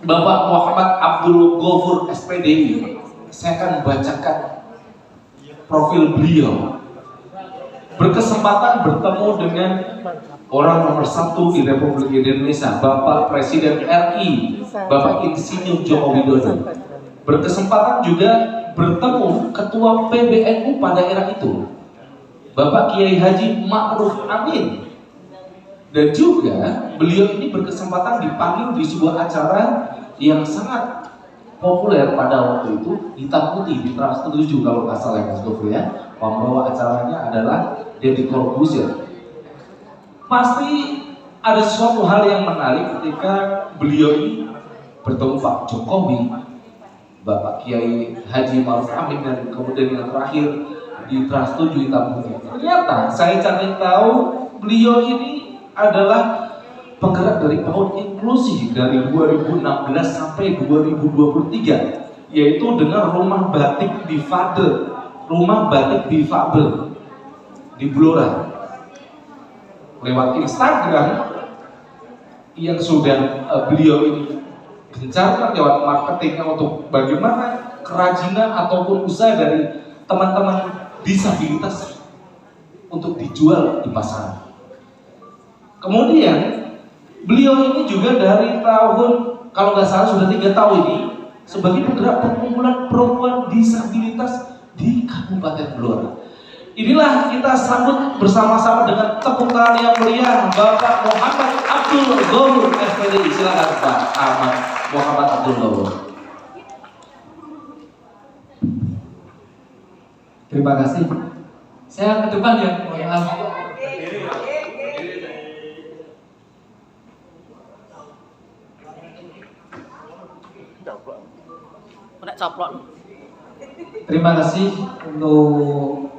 Bapak Muhammad Abdul Ghafur SPDI. Saya akan membacakan profil beliau. Berkesempatan bertemu dengan orang nomor satu di Republik Indonesia, Bapak Presiden RI, Bapak Insinyur Joko Widodo. Berkesempatan juga bertemu Ketua PBNU pada era itu, Bapak Kiai Haji Ma'ruf Amin. Dan juga beliau ini berkesempatan dipanggil di sebuah acara yang sangat populer pada waktu itu, Hitam Putih di Trans 7 kalau nggak salah Mas Gofur ya. Pembawa acaranya adalah Deddy Corbuzier. Pasti ada suatu hal yang menarik ketika beliau ini bertemu Pak Jokowi, Bapak Kiai Haji Ma'ruf Amin, dan kemudian yang terakhir di Trans 7 Hitam Putih. Ternyata saya cari tahu beliau ini adalah penggerak dari PAUD inklusi dari 2016 sampai 2023, yaitu dengan rumah batik difabel, rumah batik difabel di Blora. Lewat Instagram yang sudah beliau ini gencarkan lewat marketingnya untuk bagaimana kerajinan ataupun usaha dari teman-teman disabilitas untuk dijual di pasaran. Kemudian beliau ini juga dari tahun, kalau nggak salah sudah 3 tahun ini, sebagai penggerak perkumpulan perempuan disabilitas di Kabupaten Blora. Inilah kita sambut bersama-sama dengan tepuk tangan yang meriah Bapak Muhammad Abdul Ghafur SPDI. Silakan Pak Ahmad Muhammad Abdul Ghafur. Terima kasih. Saya ke depan ya, mohon maaf. Terima kasih untuk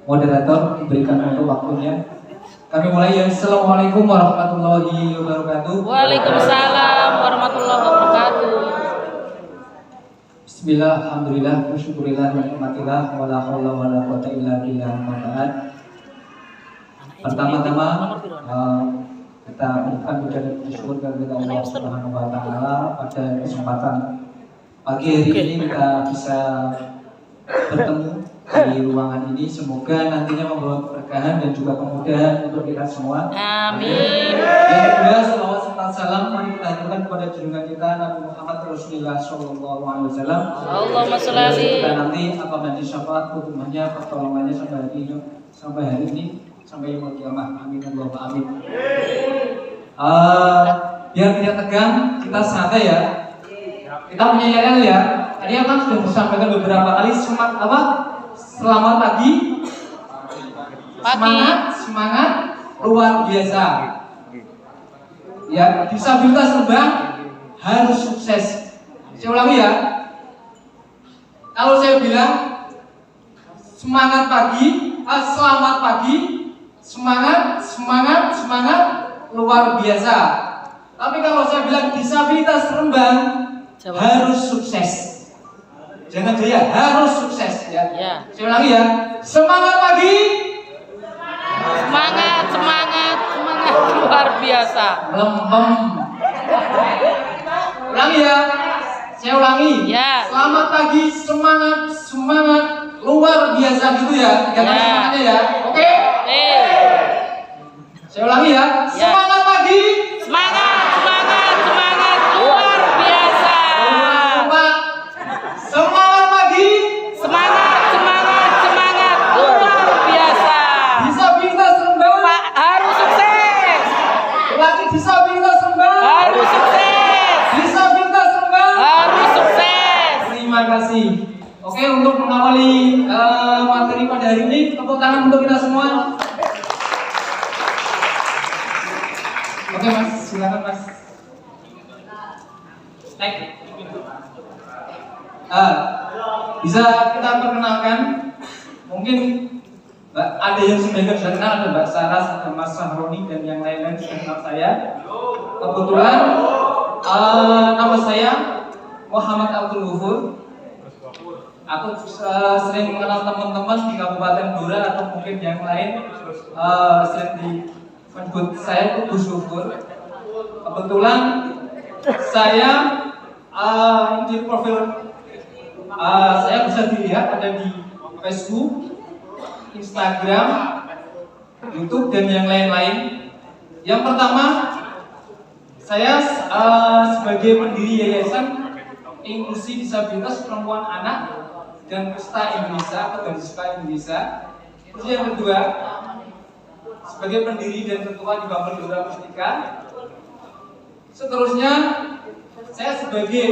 moderator diberikan untuk waktunya. Kami mulai ya. Assalamualaikum warahmatullahi wabarakatuh. Waalaikumsalam warahmatullahi wabarakatuh. Bismillah, alhamdulillah, syukurillah, nikmatillah, wala haula wala quwwata illa billah. Pertama-tama kita mengucapkan puja dan syukur kepada Allah Subhanahu wa taala pada kesempatan pagi hari ini kita bisa bertemu di ruangan ini. Semoga nantinya membawa keberkahan dan juga kemudahan untuk kita semua. Amin. Yang kedua, salawat serta salam mari kita haturkan kepada junjungan kita Nabi Muhammad Rasulullah Sallallahu Alaihi Wasallam. Allahumma sholli alaihi. Kita nanti akan menjadi syafaat hukumannya, pertolongannya sampai hari ini sampai yaumul kiamah. Amin Allahumma amin. Biar tidak tegang, kita santai ya. Kita punya yel ya. Tadi akan sudah disampaikan beberapa kali selamat pagi. Semangat luar biasa. Ya, disabilitas Rembang harus sukses. Saya ulangi ya. Kalau saya bilang semangat pagi, selamat pagi, semangat luar biasa. Tapi kalau saya bilang disabilitas Rembang harus sukses. Jangan jaya, harus sukses ya. Saya ulangi ya. Semangat pagi. Semangat luar biasa. Lempem. Ulangi ya. Saya ulangi. Ya. Selamat pagi, semangat luar biasa gitu ya. Tiga kali semangatnya ya. Oke? Saya ulangi ya. Semangat pagi. Semangat luar biasa. Semangat pagi. Semangat luar biasa. Disabilitas Rembang Harus sukses. Lagi disabilitas Rembang Harus sukses. Disabilitas Rembang Harus sukses. Terima kasih. Oke, untuk mengawali materi pada hari ini, tepuk tangan untuk kita semua. Oke Mas, silakan Mas. Bisa kita perkenalkan? Mungkin ada yang sudah kenal, ada Mbak Saras, ada Mas Sahroni, dan yang lain-lain sudah kenal saya. Kebetulan nama saya Muhammad Abdul Ghafur. Aku sering mengenal teman-teman di Kabupaten Blora atau mungkin yang lain sering menyebut saya itu Gus Ghafur. Kebetulan saya ini di profil saya bisa dilihat ada di Facebook, Instagram, YouTube dan yang lain-lain. Yang pertama, saya sebagai pendiri Yayasan Inklusi Disabilitas Perempuan Anak dan Kusta Indonesia atau Garis Kusta Indonesia. Terus yang kedua, sebagai pendiri dan ketua di Bambang Gelora Mustika. Seterusnya, saya sebagai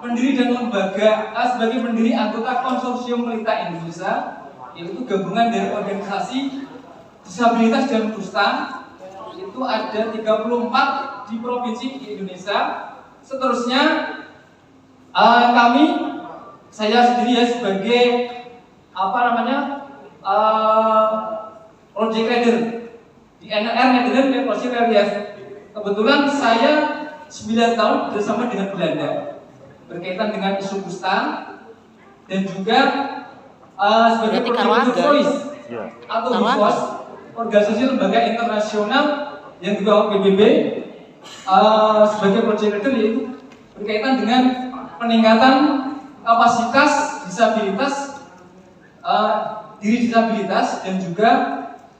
pendiri dan sebagai pendiri anggota Konsorsium Pelita Indonesia, yaitu gabungan dari organisasi disabilitas dan kusta. Itu ada 34 di provinsi di Indonesia. Seterusnya, saya sendiri ya sebagai project leader di NLR Netherlands Deposit Relief. Kebetulan saya 9 tahun bersama dengan Belanda berkaitan dengan isu kusta dan juga sebagai project voice atau HIVOS, organisasi lembaga internasional yang juga PBB sebagai project leader, yaitu berkaitan dengan peningkatan kapasitas disabilitas, diri disabilitas dan juga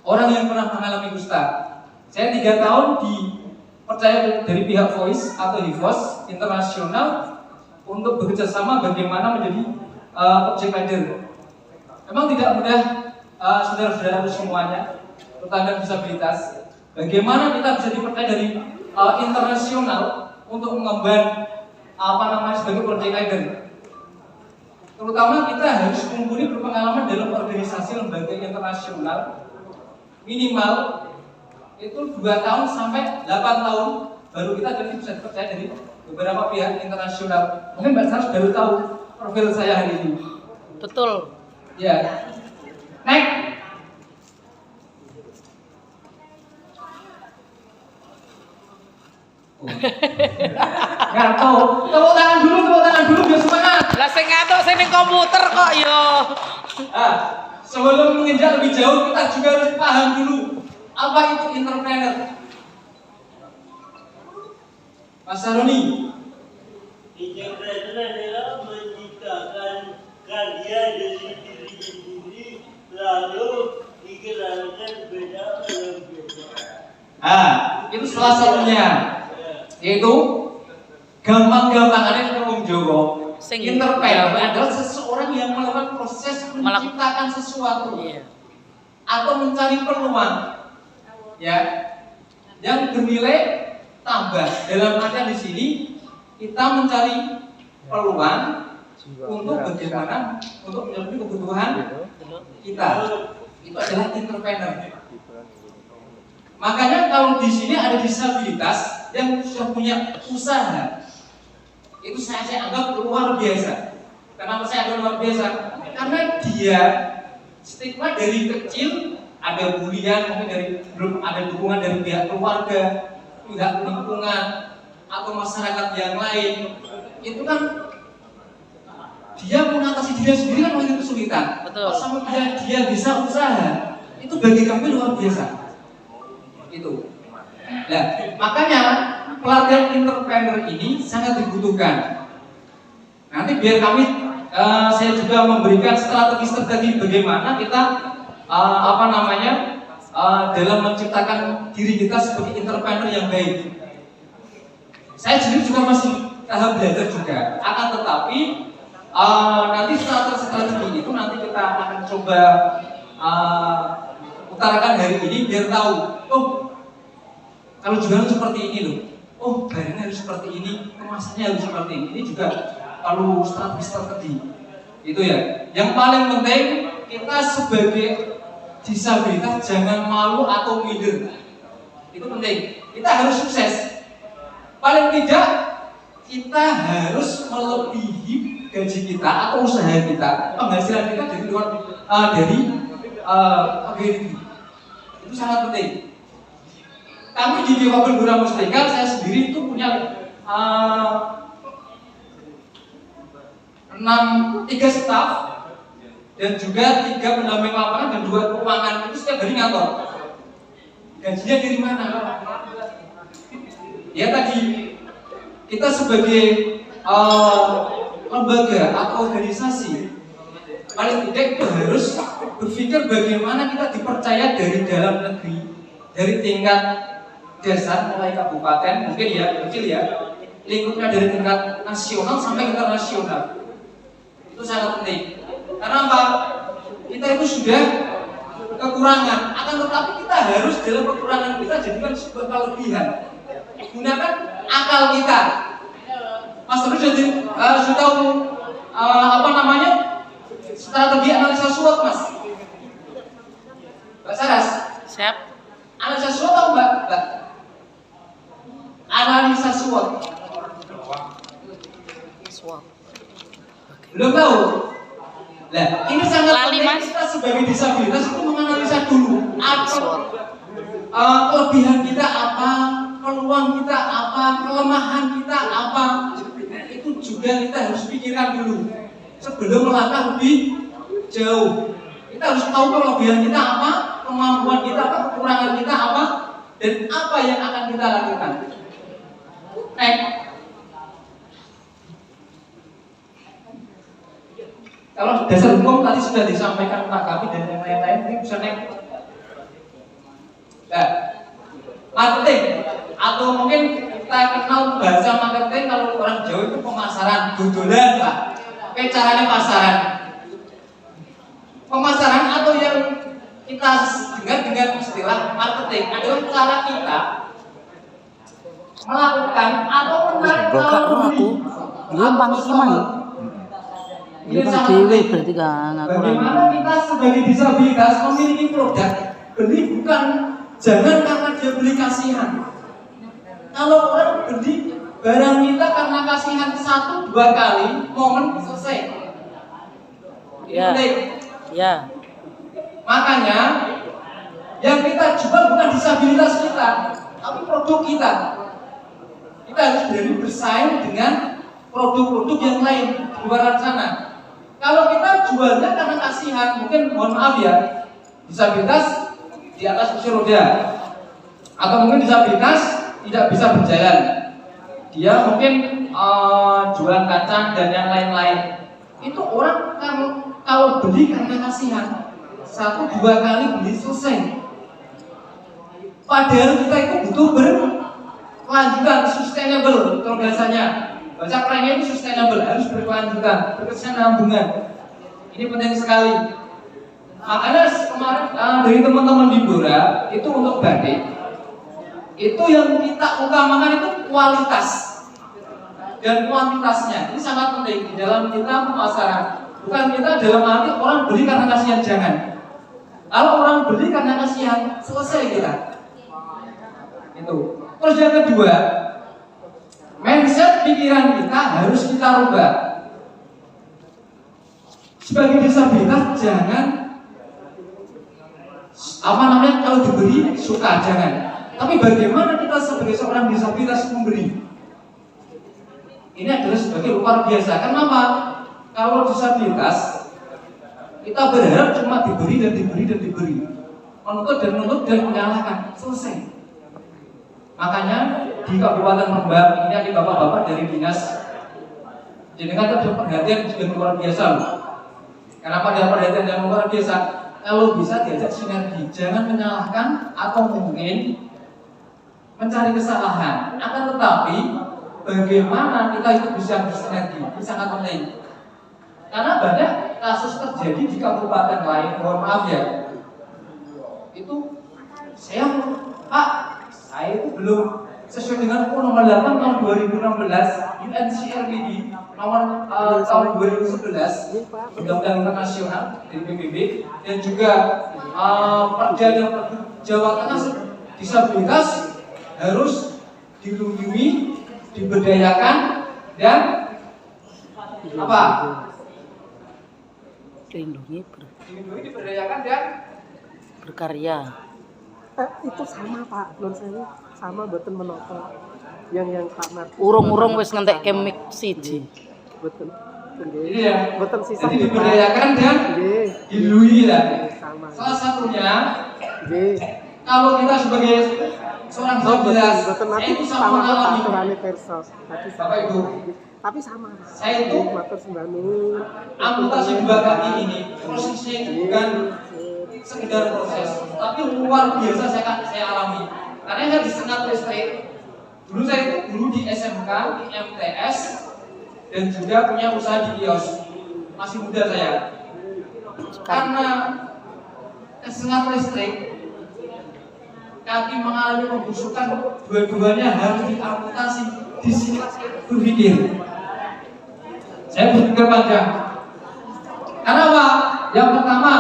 orang yang pernah mengalami kusta. Saya 3 tahun dipercaya dari pihak Voice atau HIVOS internasional untuk bekerja sama bagaimana menjadi objek leader. Memang tidak mudah, saudara-saudara semuanya, terutama disabilitas. Bagaimana kita bisa dipercaya dari internasional untuk mengemban sebagai project leader. Terutama kita harus mumpuni berpengalaman dalam organisasi lembaga internasional minimal itu 2 tahun sampai 8 tahun baru kita jadi bisa dipercaya dari beberapa pihak internasional. Mungkin Mbak Saras baru tahu profil saya hari ini. Betul. Ya. Next. Nggak tahu. Tepuk tangan dulu biar semangat. Lah sing ngatuk sing ning komputer kok yo. Sebelum menginjak lebih jauh kita juga harus paham dulu apa itu entrepreneur. Mas Saroni. Entrepreneur adalah menciptakan karya dari diri sendiri lalu dikenalkan beda orang biasa. Itu salah satunya. Yaitu gampang-gampangannya Wong Jawa. Entrepreneur adalah seseorang yang melakukan proses menciptakan sesuatu atau mencari peluang, ya, yang bernilai tambah. Dalam artian di sini kita mencari peluang untuk bagaimana untuk memenuhi kebutuhan kita. Itu adalah entrepreneur. Makanya kalau di sini ada disabilitas yang sudah punya usaha, itu saya anggap luar biasa. Kenapa saya anggap luar biasa? Karena dia stigma dari kecil ada bulian, mungkin dari belum ada dukungan dari pihak keluarga, pihak lingkungan atau masyarakat yang lain. Itu kan dia mengatasi diri sendiri kan masih kesulitan. Betul. Sama dia bisa usaha, itu bagi kami luar biasa. Itu. Nah, makanya pelatihan entrepreneur ini sangat dibutuhkan. Nanti biar saya juga memberikan strategi bagaimana kita dalam menciptakan diri kita sebagai entrepreneur yang baik. Saya sendiri juga masih tahap belajar juga. Akan tetapi nanti strategi itu nanti kita akan coba utarakan hari ini biar tahu. Kalau jualan seperti ini loh. Barangnya harus seperti ini, kemasannya harus seperti ini. Ini juga perlu strategi. Itu ya. Yang paling penting kita sebagai disabilitas jangan malu atau minder. Itu penting. Kita harus sukses. Paling tidak kita harus melebihi gaji kita atau usaha kita, penghasilan kita dari luar pegawai. Itu sangat penting. Kami di Bambang Gelora Mustika, saya sendiri itu punya 3 staf dan juga 3 pendamping lapangan dan 2 keuangan. Itu setiap hari ngantor. Gajinya dari mana? Ya tadi kita sebagai lembaga atau organisasi paling tidak itu harus berpikir bagaimana kita dipercaya dari dalam negeri, dari tingkat dasar mulai kabupaten, mungkin ya kecil ya, lingkupnya dari tingkat nasional sampai internasional. Itu sangat penting. Karena apa? Kita itu sudah kekurangan, akan tetapi kita harus dalam kekurangan kita jadikan sebuah kelebihan. Gunakan akal kita. Mas Terus sudah tahu apa namanya strategi analisa SWOT, Mas? Mbak Saras? Siap. Analisa SWOT tahu Mbak? Analisa SWOT. SWOT. Belum tahu? Nah, ini sangat Lali, penting Mas. kita sebagai disabilitas itu menganalisa dulu apa kelebihan kita apa, peluang kita apa, kelemahan kita apa. Itu juga kita harus pikirkan dulu sebelum melangkah lebih jauh. Kita harus tahu kelebihan kita apa, kemampuan kita apa, kekurangan kita apa, dan apa yang akan kita lakukan. Kalau dasar hukum tadi sudah disampaikan Pak Kapi dan yang lain-lain, ini bisa naik. Nah, marketing atau mungkin kita kenal bahasa marketing kalau orang Jawa itu pemasaran, dodolan Pak. Oke, caranya pasaran. Pemasaran atau yang kita dengar dengan istilah marketing adalah cara kita melakukan atau menarik Bokak orang aku, dia pangkiman. Dia kan dewe berarti kan aku. Bagaimana kita sebagai disabilitas memiliki produk beli bukan jangan karena dia beli kasihan. Kalau orang beli barang kita karena kasihan 1-2 kali momen selesai. Ya. Ya. Makanya yang kita jual bukan disabilitas kita, tapi produk kita. Kita harus berani bersaing dengan produk-produk yang lain di luar sana. Kalau kita jualnya karena kasihan, mungkin mohon maaf ya, disabilitas di atas kursi roda, atau mungkin disabilitas tidak bisa berjalan. Dia mungkin jualan kacang dan yang lain-lain. Itu orang kalau beli karena kasihan, 1-2 kali beli selesai. Padahal kita itu butuh berkelanjutan, sustainable kalau bahasanya. Bahasa kerennya itu sustainable, harus berkelanjutan, berkesinambungan. Ini penting sekali. Makanya kemarin dari teman-teman di Blora itu untuk batik, itu yang kita utamakan itu kualitas dan kuantitasnya. Ini sangat penting di dalam kita pemasaran. Bukan kita dalam arti orang beli karena kasihan, jangan. Kalau orang beli karena kasihan, selesai kita. Itu. Terus yang kedua, mindset pikiran kita harus kita rubah. Sebagai disabilitas jangan kalau diberi suka, jangan. Tapi bagaimana kita sebagai seorang disabilitas memberi? Ini adalah sebagai luar biasa. Kenapa? Kalau disabilitas kita berharap cuma diberi dan diberi dan diberi, menuntut dan menyalahkan, selesai. Makanya di Kabupaten Rembang ini ada bapak-bapak dari dinas, jenengan ada perhatian juga luar biasa loh. Kenapa ada perhatian yang luar biasa? Kalau bisa diajak sinergi, jangan menyalahkan atau mungkin mencari kesalahan. Akan tetapi bagaimana kita itu bisa bersinergi, ini sangat penting. Karena banyak kasus terjadi di kabupaten lain, mohon maaf ya. Itu saya itu belum sesuai dengan UU nomor 8 tahun 2016 UNCRPD nomor tahun 2011 Undang-Undang Internasional dari PBB, dan juga Perda Jawa Tengah disabilitas harus dilindungi, diberdayakan, dan apa? Dilindungi, diberdayakan dan berkarya. Itu sama Pak, menurut saya sama betul menopang yang kamar. Urung-urung wis ngentek kemik siji. Betul. Ini ya. Betul sisa. Jadi diberdayakan dan dilindungi lah. Sama. Salah satunya Nggih. kalau kita sebagai seorang Oh, disabilitas. betul Saya nanti itu sama sama mengalami. aturannya persos. Tapi Bapak Ibu, tapi sama. saya itu matur sembahnu. amputasi 2 kaki ini prosesnya itu bukan sekedar proses, tapi luar biasa saya alami. Karena saya disengat listrik. Dulu saya itu guru di SMK, di MTS, dan juga punya usaha di kios. Masih muda saya. Karena tersengat listrik, kaki mengalami pembusukan, dua-duanya harus diamputasi. Di sini berpikir, saya berpikir panjang. Karena apa? Yang pertama,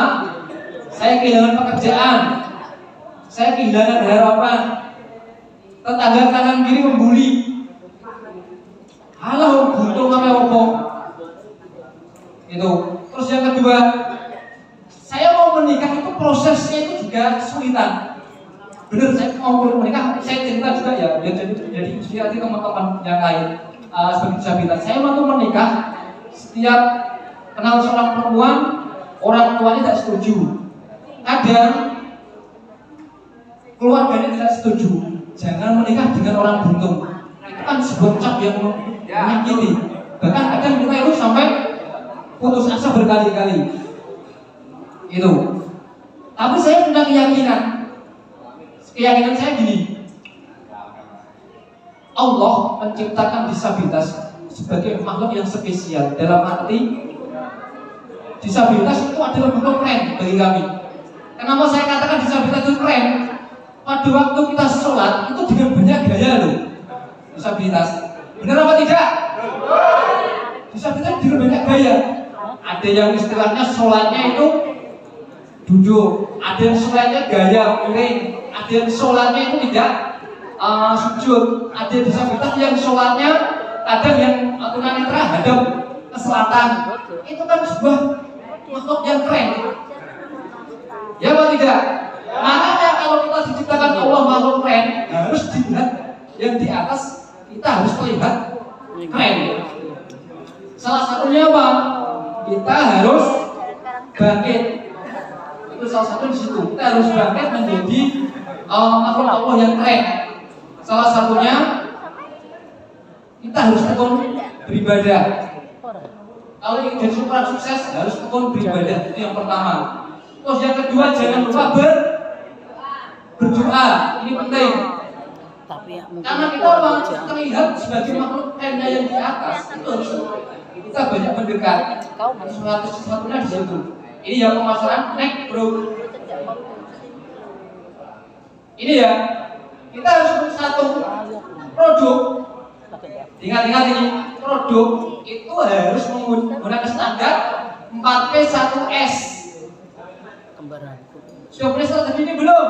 saya kehilangan pekerjaan, saya kehilangan harapan. Tetangga kanan kiri membuli. Halo, buntung apa? Itu. Terus yang kedua, saya mau menikah itu prosesnya itu juga kesulitan. Bener, saya mau menikah, saya cerita juga ya, biar jadi inspirasi teman-teman yang lain sebagai disabilitas. Saya mau menikah, setiap kenal seorang perempuan, orang tuanya tidak setuju. Kadang keluarganya tidak setuju. Jangan menikah dengan orang buntung. Itu kan sebuah cap yang menyakiti. Bahkan kadang kita itu sampai putus asa berkali-kali. Itu. Tapi saya punya keyakinan saya gini. Allah menciptakan disabilitas sebagai makhluk yang spesial. Dalam arti disabilitas itu adalah makhluk keren bagi kami. Kenapa saya katakan disabilitas itu keren? Pada waktu kita sholat itu dengan banyak gaya loh. Disabilitas. Benar apa tidak? Disabilitas dengan banyak gaya. Ada yang istilahnya sholatnya itu duduk, ada yang sholatnya gaya miring, ada yang sholatnya itu tidak sujud, ada disabilitas yang sholatnya kadang yang tunanetra hadap ke selatan. Itu kan sebuah makhluk yang keren. Ya apa tidak? Makanya kalau kita diciptakan Allah makhluk keren, harus dilihat yang di atas, kita harus terlihat keren. Salah satunya apa? Kita harus bangkit. Itu salah satu di situ. Kita harus bangkit menjadi makhluk Allah yang keren. Salah satunya kita harus tekun beribadah. Kalau ingin jadi seorang sukses harus tekun beribadah. Itu yang pertama. Terus yang kedua, jangan lupa berdoa. Ini penting. Karena kita terlihat sebagai makhluk keren yang di atas. Itu harus kita banyak mendekat. Sesuatunya di situ. Ini yang pemasaran naik bro. Ini ya, kita harus satu produk. Ingat-ingat ini, produk itu harus menggunakan standar 4P1S. Sudah punya strategi ini belum?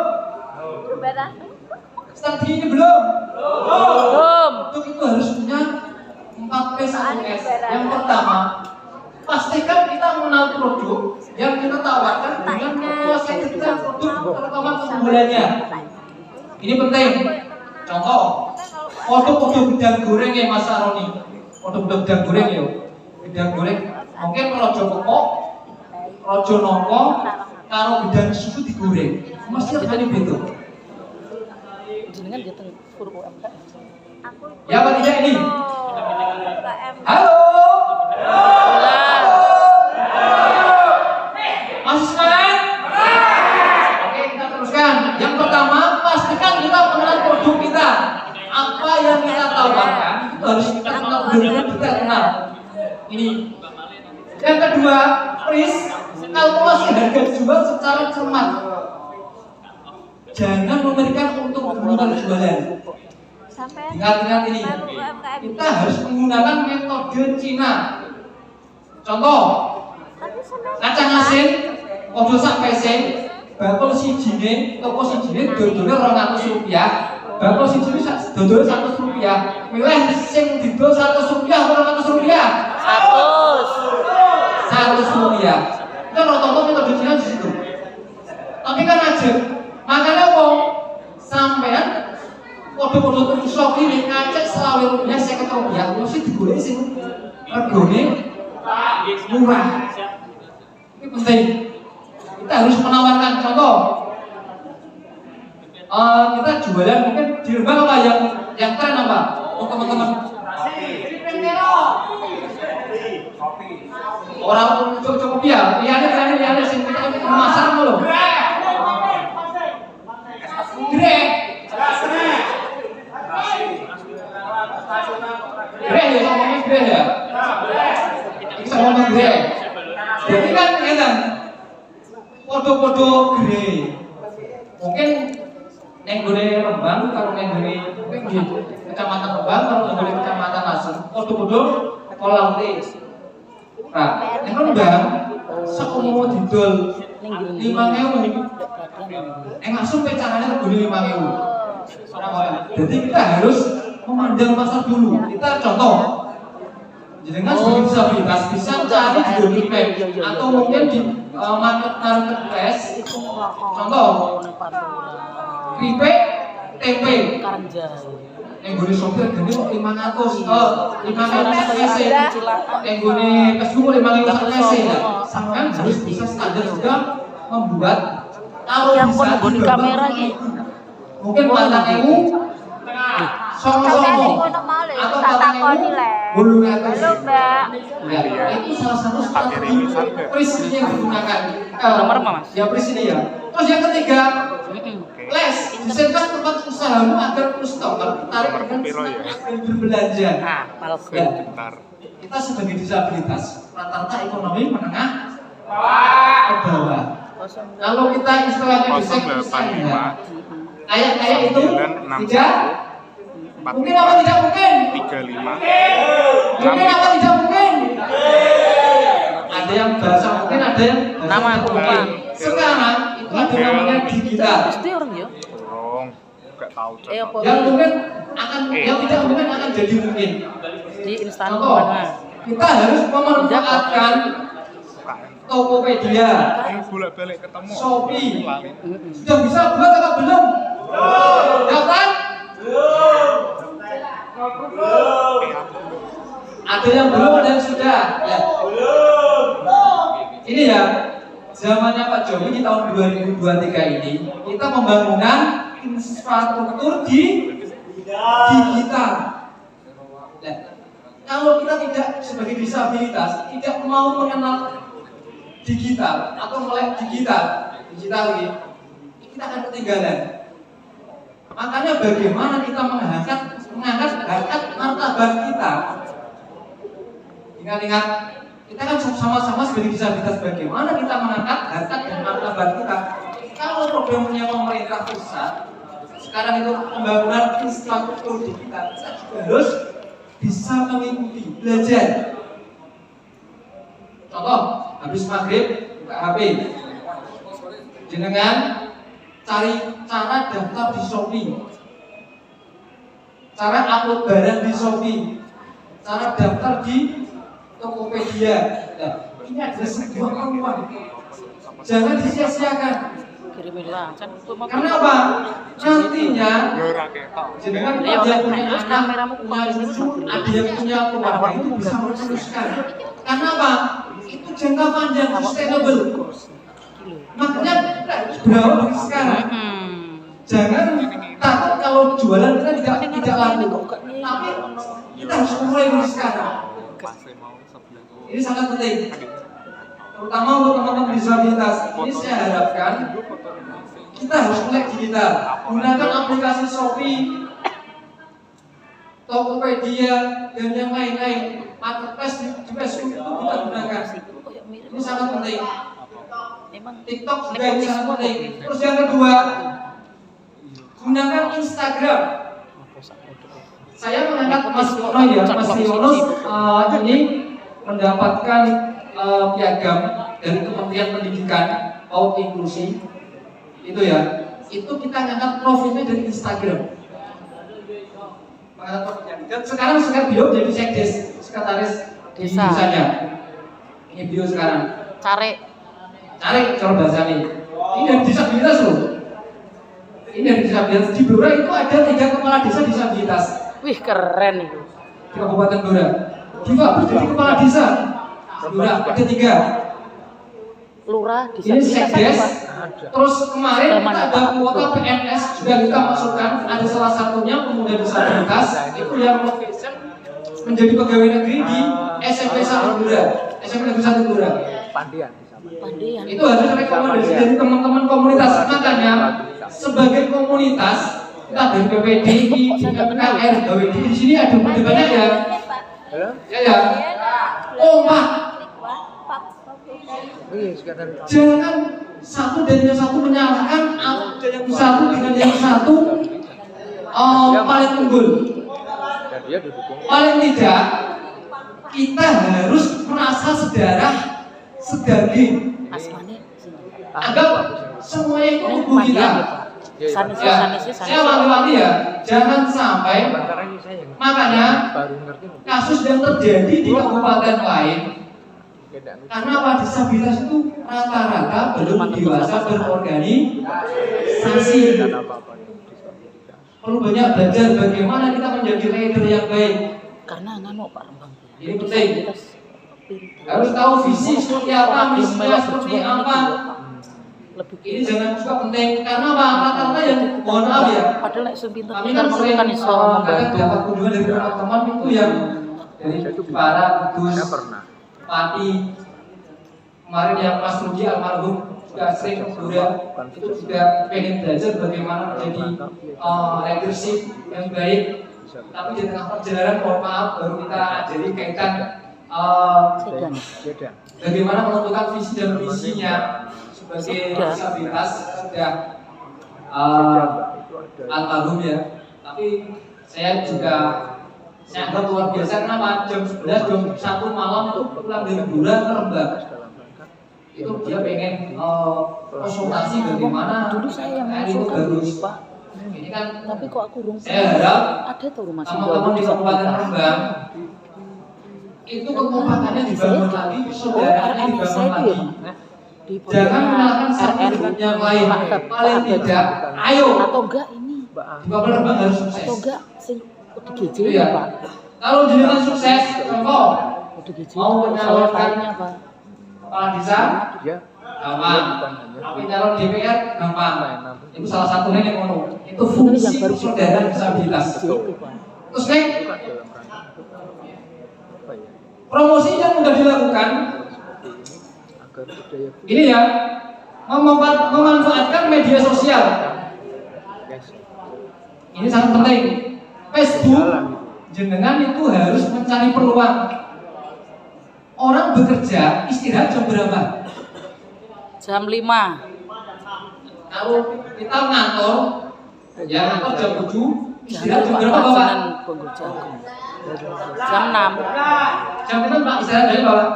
Strategi ini belum? Untuk itu harus punya 4P1S. Yang pertama, pastikan kita mengenal produk yang kita tawarkan dengan menguasai detail produk terutama keunggulannya. Ini penting. Contoh, produk bidang goreng ya Mas Aroni. Produk bidang goreng ya. Bidang goreng mungkin rojo pokok, rojo nongko, kalau bidang susu digoreng. Mesti ada beda. Ya apa tidak ini? Halo. Masih semangat? Oke, kita teruskan. Yang pertama, pastikan kita mengenal produk kita. Apa yang kita tawarkan itu harus kita kenal, benar-benar kita kenal. Ini. Yang kedua, please kalkulasi harga jual secara cermat. Jangan memberikan untung berulang jualan. Ingat-ingat ini. Kita harus menggunakan metode Cina. Contoh, kacang asin, ojo sak pesen, bakul sijine, toko sijine dodole Rp200, bakul sijine dodole Rp100. Milih sing didol Rp100 atau Rp200? Rp100. Itu rata-rata metode Cina di situ. Tapi kan aja, makanya kok sampean kode-kode tuku sok ini ngacek Rp20 Rp50, mesti digoleki sing regane murah. Ini penting. Kita harus menawarkan contoh. kita jualan mungkin di Rembang apa yang tren apa? Untuk teman-teman. Orang cukup ya, liane sing pasar lho. Grek ya, ngomongin grek ya. Kita ngomongin grek. Jadi kan podo-podo grek. Mungkin neng gone Rembang kalau neng gone mungkin di Kecamatan Rembang kalau neng gone Kecamatan Lasem podo-podo kolam teh. Nah, neng Rembang sekomo didol 5.000. Langsung pecahannya regane 5.000. Jadi kita harus memandang pasar dulu. Kita contoh. Jenengan sebagai disabilitas bisa cari di Google atau mungkin di marketplace. Contoh, keripik tempe. Yang gue sopir gini 500 cc. Yang gue Facebook 500 cc. Sampai harus bisa standar juga membuat yang pun di kamera gitu. Mungkin 4.000 songo atau 4.000 bulu atas. Itu salah satu strategi presiden yang digunakan. Ya presiden ya. Terus yang ketiga, les. Desainkan tempat usahamu agar customer tertarik dengan berbelanja. Kita sebagai disabilitas rata-rata ekonomi menengah ke bawah. Kalau kita istilahnya desain kayak itu tidak mungkin apa tidak mungkin? 35. Mungkin apa tidak mungkin? Ada yang bahasa mungkin, ada yang nama aku lupa. Sekarang itu ada namanya digital. Pasti orang ya. Enggak tahu. Yang mungkin akan, yang tidak mungkin akan jadi mungkin. Di instan mana? Kita harus memanfaatkan Tokopedia, bolak-balik ketemu. Shopee. Sudah bisa buat atau belum? Ya kan? Ada yang belum, ada yang sudah. Ya. Ini ya, zamannya Pak Jokowi di tahun 2023 ini, kita pembangunan infrastruktur di digital. Ya. Kalau kita tidak sebagai disabilitas tidak mau mengenal digital atau melek digital lagi, kita akan ketinggalan. Makanya bagaimana kita mengangkat harkat martabat kita. Ingat-ingat, kita kan sama-sama sebagai disabilitas, bagaimana kita mengangkat harkat dan martabat kita. Kalau programnya pemerintah pusat sekarang itu pembangunan infrastruktur digital, kita juga harus bisa mengikuti, belajar. Contoh, habis maghrib buka HP, jenengan cari cara daftar di Shopee, cara upload barang di Shopee, cara daftar di Tokopedia. Nah, ini adalah sebuah peluang, jangan disia-siakan. Karena apa? Nantinya jenengan ada punya anak, punya cucu, ada yang punya keluarga itu bisa meneruskan. Karena apa? Itu jangka panjang, sustainable. Makanya kita harus berawal dari sekarang. Jangan takut kalau jualan kita tidak laku, tapi kita harus mulai dari sekarang. Ini sangat penting, terutama untuk teman-teman disabilitas. Ini saya harapkan kita harus melek digital, gunakan aplikasi Shopee, Tokopedia, dan yang lain-lain. Marketplace di Facebook itu kita gunakan. Ini sangat penting. TikTok juga ini sangat penting. Terus yang kedua, gunakan Instagram. Saya mengangkat Mas Yono ya, Mas Yono ini mendapatkan piagam dari Kementerian Pendidikan PAUD Inklusi. Itu ya, itu kita ngangkat profilnya dari Instagram. Dan sekarang beliau jadi sekdes, sekretaris desanya. Ini beliau sekarang. Cari cara bahasa ini. Ini dari disabilitas loh. Ini dari disabilitas. Di Blora itu ada 3 kepala desa disabilitas. Wih keren itu. Di Kabupaten Blora. Difabel jadi kepala desa. Blora ada 3. lurah Ini sekdes. Pak. Terus kemarin Sudah kita mana, ada Pak? kuota PNS juga kita masukkan. Ada salah satunya pemuda disabilitas itu yang location menjadi pegawai negeri di SMP 1 Blora, SMP Negeri 1 Blora. Pandian. Itu harus rekomendasi dari teman-teman komunitas. Makanya sebagai komunitas kita dari PPDI, KR, GWD di sini ada banyak ya. Ya. Kompak. Jangan satu dan yang satu menyalahkan yang satu dengan yang satu paling unggul. Paling tidak kita harus merasa sedarah sedaging. Anggap semuanya itu tubuh kita. Saya wanti-wanti ya, jangan sampai makanya kasus yang terjadi di kabupaten lain. Karena apa, disabilitas itu rata-rata belum dewasa berorganisasi. Perlu banyak belajar bagaimana kita menjadi leader yang baik. Karena Pak Rembang. Ini penting. Harus tahu visi seperti apa, misinya seperti apa. Ini jangan juga penting karena apa, rata-rata yang mohon maaf ya. Padahal pintar kami kan sering kan iso membantu. dapat kunjungan dari teman-teman itu yang dari para Kudus, Pati, kemarin yang Mas Rudi almarhum juga sering juga itu juga pengen belajar bagaimana menjadi leadership yang baik. Tapi di tengah perjalanan mohon maaf baru kita ajari kaitan bagaimana menentukan visi dan misinya sebagai disabilitas sudah almarhum ya. Tapi saya anggap luar biasa. Kenapa? Jam 11, jam 1 malam itu pulang dari bulan ke Rembang. Itu dia pengen konsultasi bagaimana dulu saya yang itu masuk bagus. Pak. Ini kan Tapi kok aku rung. saya harap Ada tuh rumah teman-teman di Kabupaten Rembang itu kekompakannya dibangun lagi, persaudaraan dibangun lagi. Jangan menyalahkan satu dengan yang lain. Paling tidak, ayo. Atau enggak ini, Di Kabupaten Rembang harus sukses. atau enggak sing ODGJ Iya. Pak. Kalau jenengan sukses, contoh ODGJ mau menyalurkan Pak. kepala desa, gampang. Tapi calon DPR gampang. Itu salah satunya yang ngono. Itu fungsi persaudaraan disabilitas. Terus nih, promosi yang sudah dilakukan ini ya, memanfaatkan media sosial. Ini sangat penting. Facebook, jenengan itu harus mencari peluang. Orang bekerja istirahat jam berapa? Jam 5. Kalau kita ngantor, ya ngantor jam 7, istirahat jam berapa Bapak? Jam 6. Jam itu Pak istirahat dari Bapak?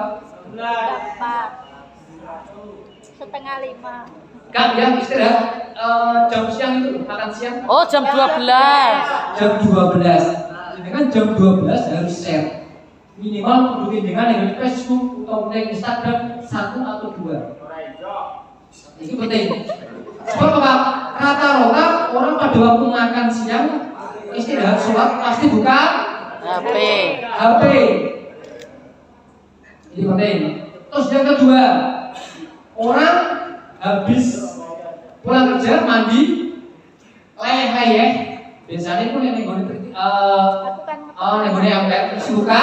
Setengah 5. Kak, yang istirahat jam siang itu, makan siang? Oh, jam 12. Jam 12. Jadi kan jam 12 harus share. Minimal untuk dengan yang di Facebook atau di Instagram 1 atau 2. Ini penting. Sebab apa? Rata-rata orang pada waktu makan siang istirahat sholat pasti buka HP. Ini penting. Terus yang kedua, orang habis pulang kerja mandi, leheh, biasanya pun yang nenggone ampet terus buka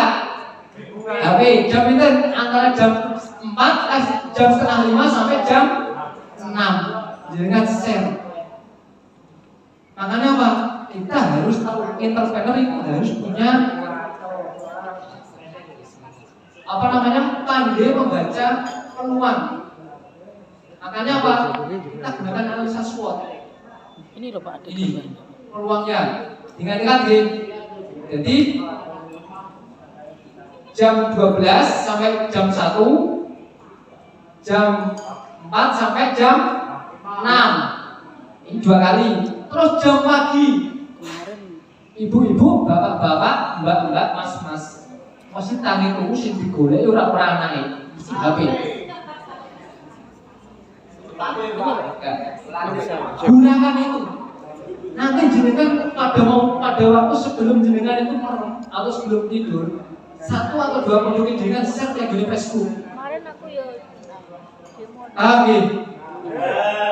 HP. Jam itu antara jam 4, jam setengah 5 sampai jam 6. Jangan share. Makanya apa? Kita harus tahu entrepreneur itu harus punya pandai membaca peluang. Makanya apa? Kita gunakan analisa SWOT. Ini loh Pak, ada Ini gambarnya. peluangnya. Ingat-ingat gini. Jadi jam 12 sampai jam 1, jam 4 sampai jam 6. Ini 2 kali. Terus jam pagi. Ibu-ibu, bapak-bapak, mbak-mbak, mas-mas. Masih tangi tuh sing digolek ora anake, mesti HP. Gunakan itu. Nanti jenengan pada waktu sebelum jenengan itu merem atau sebelum tidur, 1 atau 2 produk jenengan share kayak gini Facebook. Kemarin aku ya Oke.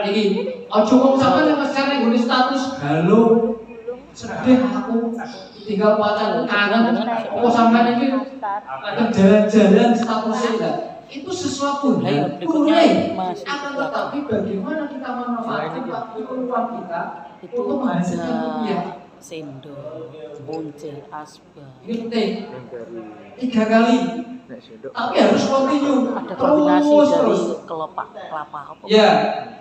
Iki, ojo ngomong sampean yang nge-share ning gone status halo. Sedih aku tinggal pacarku kangen. Apa sampean iki ada jalan-jalan statusnya enggak? Itu sesuatu yang boleh. Akan tetapi bagaimana kita memanfaatkan waktu luang kita Itu untuk menghasilkan rupiah. Sendo, bonce, asba. Ini penting. 3 kali. Tapi harus continue. Ada kombinasi dari terus. kelapa apa? Ya.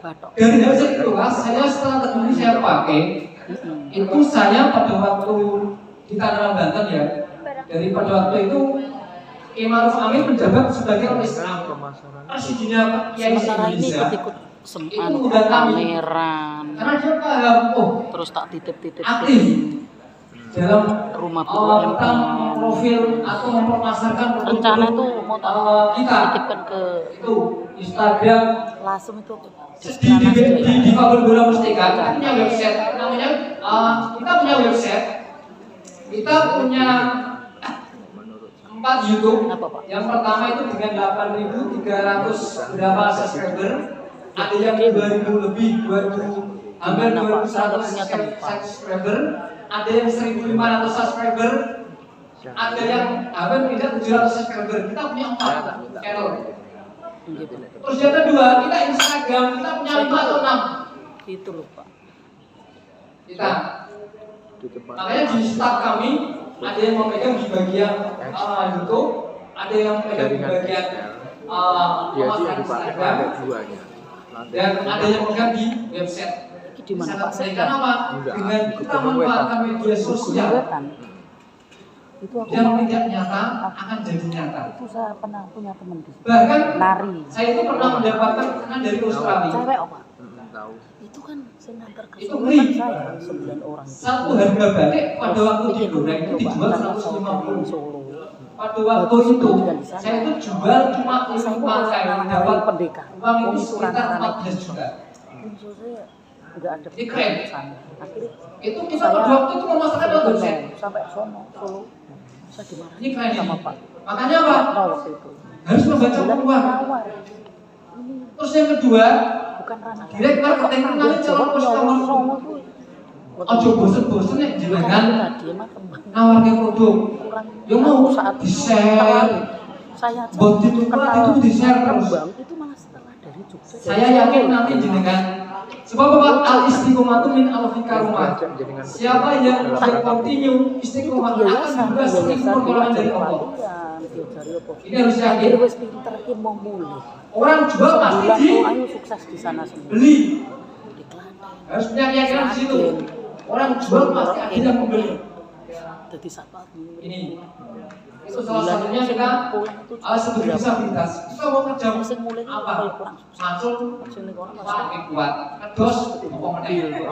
Batok. Dari hasil itu saya setelah terjadi saya pakai itu saya pada waktu di Tangerang Banten ya. Dari pada waktu itu Kiai Ma'ruf Amin menjabat sebagai Islam. Presidennya Kiai Sementara ini Indonesia. ikut Itu seman udah kami. pameran. Karena dia paham, Terus tak titip-titip aktif dalam rumah tentang profil atau mempermasarkan rencana itu mau tak kita titipkan ke itu Instagram langsung itu di Fabel Bola Mustika. Kita punya website namanya kita punya website, kita punya 4 YouTube. Apa, Pak? Yang pertama itu dengan 8.300 berapa subscriber, ada yang 2.000 lebih, 2.000 hampir 2.100 subscriber, ada yang 1.500 subscriber, ada yang hampir tidak 700 subscriber. Kita punya 4 channel. Terus yang kedua kita Instagram, kita punya 5 atau 6. itu loh Pak. Kita makanya di staff kami ada yang memegang di bagian YouTube, ada yang memegang di bagian pemasaran Instagram, dan ada yang memegang di website. Di mana Pak? Karena apa? Dengan kita memanfaatkan media sosial Itu aku yang tidak nyata akan jadi nyata. itu saya pernah punya teman di sini. Bahkan Nari. saya itu pernah mendapatkan tekanan dari Australia. Cewek apa? Itu kan saya ngantar ke Itu Solo beli. kan saya 9 orang. Satu harga batik pada waktu Bikin digoreng itu coba, dijual karena saya dari 150. Solo. Pada waktu itu saya itu jual cuma 5 kali dapat pendekar. uang itu sekitar 14 juta. Muncul saya nggak ada Ini keren. di sana. Akhirnya Itu kita pada waktu itu memasarkan lewat website. sampai Solo. Saya dimarahin Ini keren sama ini. Pak. Makanya apa? Tahu waktu itu. Harus membaca Bilang peluang. nawar. Terus yang kedua, Bukan ranah. direct marketing kenalin calon customer. Ojo bosen-bosen nek jenengan nawarke produk. Yo mau di-share. Saya Buat ditukar itu di-share terus. itu malah setelah dari Jogja. Saya yakin nanti jenengan sebab Bapak al-istiqomatu min al-fikarumah. Siapa yang continue istiqomah akan juga sering pertolongan dari Allah. Ini harus yakin. Wes pinter ki mau mulih. Orang jual pasti Bilang, di oh, ayo sukses di sana semua. beli. Di Klaten. Harus punya keyakinan di situ. Orang jual pasti ada yang membeli. Jadi saat Ini itu salah satunya kita sebagai disabilitas. Kita mau kerja apa? Macul, pakai kuat, kedos, apa meneh?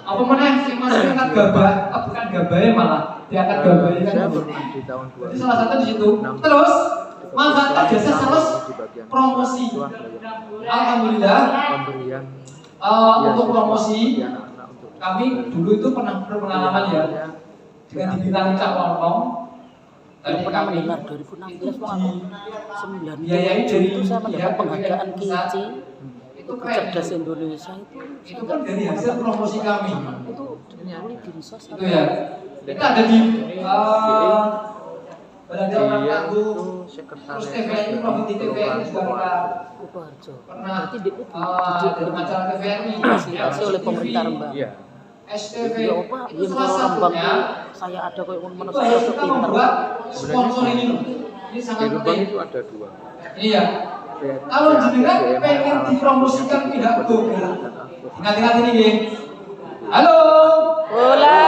Apa meneh? Sing masuk angkat gabah, bukan gabahnya malah diangkat gabahnya kan. Jadi salah satu di situ. Terus manfaatkan jasa sales promosi. Alhamdulillah. Untuk promosi kami dulu itu pernah berpengalaman ya dengan dibintangi Cak Lontong. Tadi pernah kami mendengar 2016 mau aku 9 biayai dari itu saya mendapat penghargaan Kici itu keren. cerdas Indonesia Itu kan dari hasil promosi kami. itu dulu di Dinsos Itu ya. Kita ada di Balada Orang Tangguh, terus TVRI, Profit TVRI juga kita Kutoarjo. pernah Berarti di dari acara TVRI difasilitasi oleh pemerintah Rembang. STV. Ya apa? Itu Yang salah kalau Rembang satunya itu saya ada kayak itu manusia harus itu kita pinter. membuat sponsor ini. Ini sangat penting. Itu ada 2. Iya. Kalau jenengan pengen dipromosikan tidak Google. Ingat-ingat ini geng. Halo. Bola.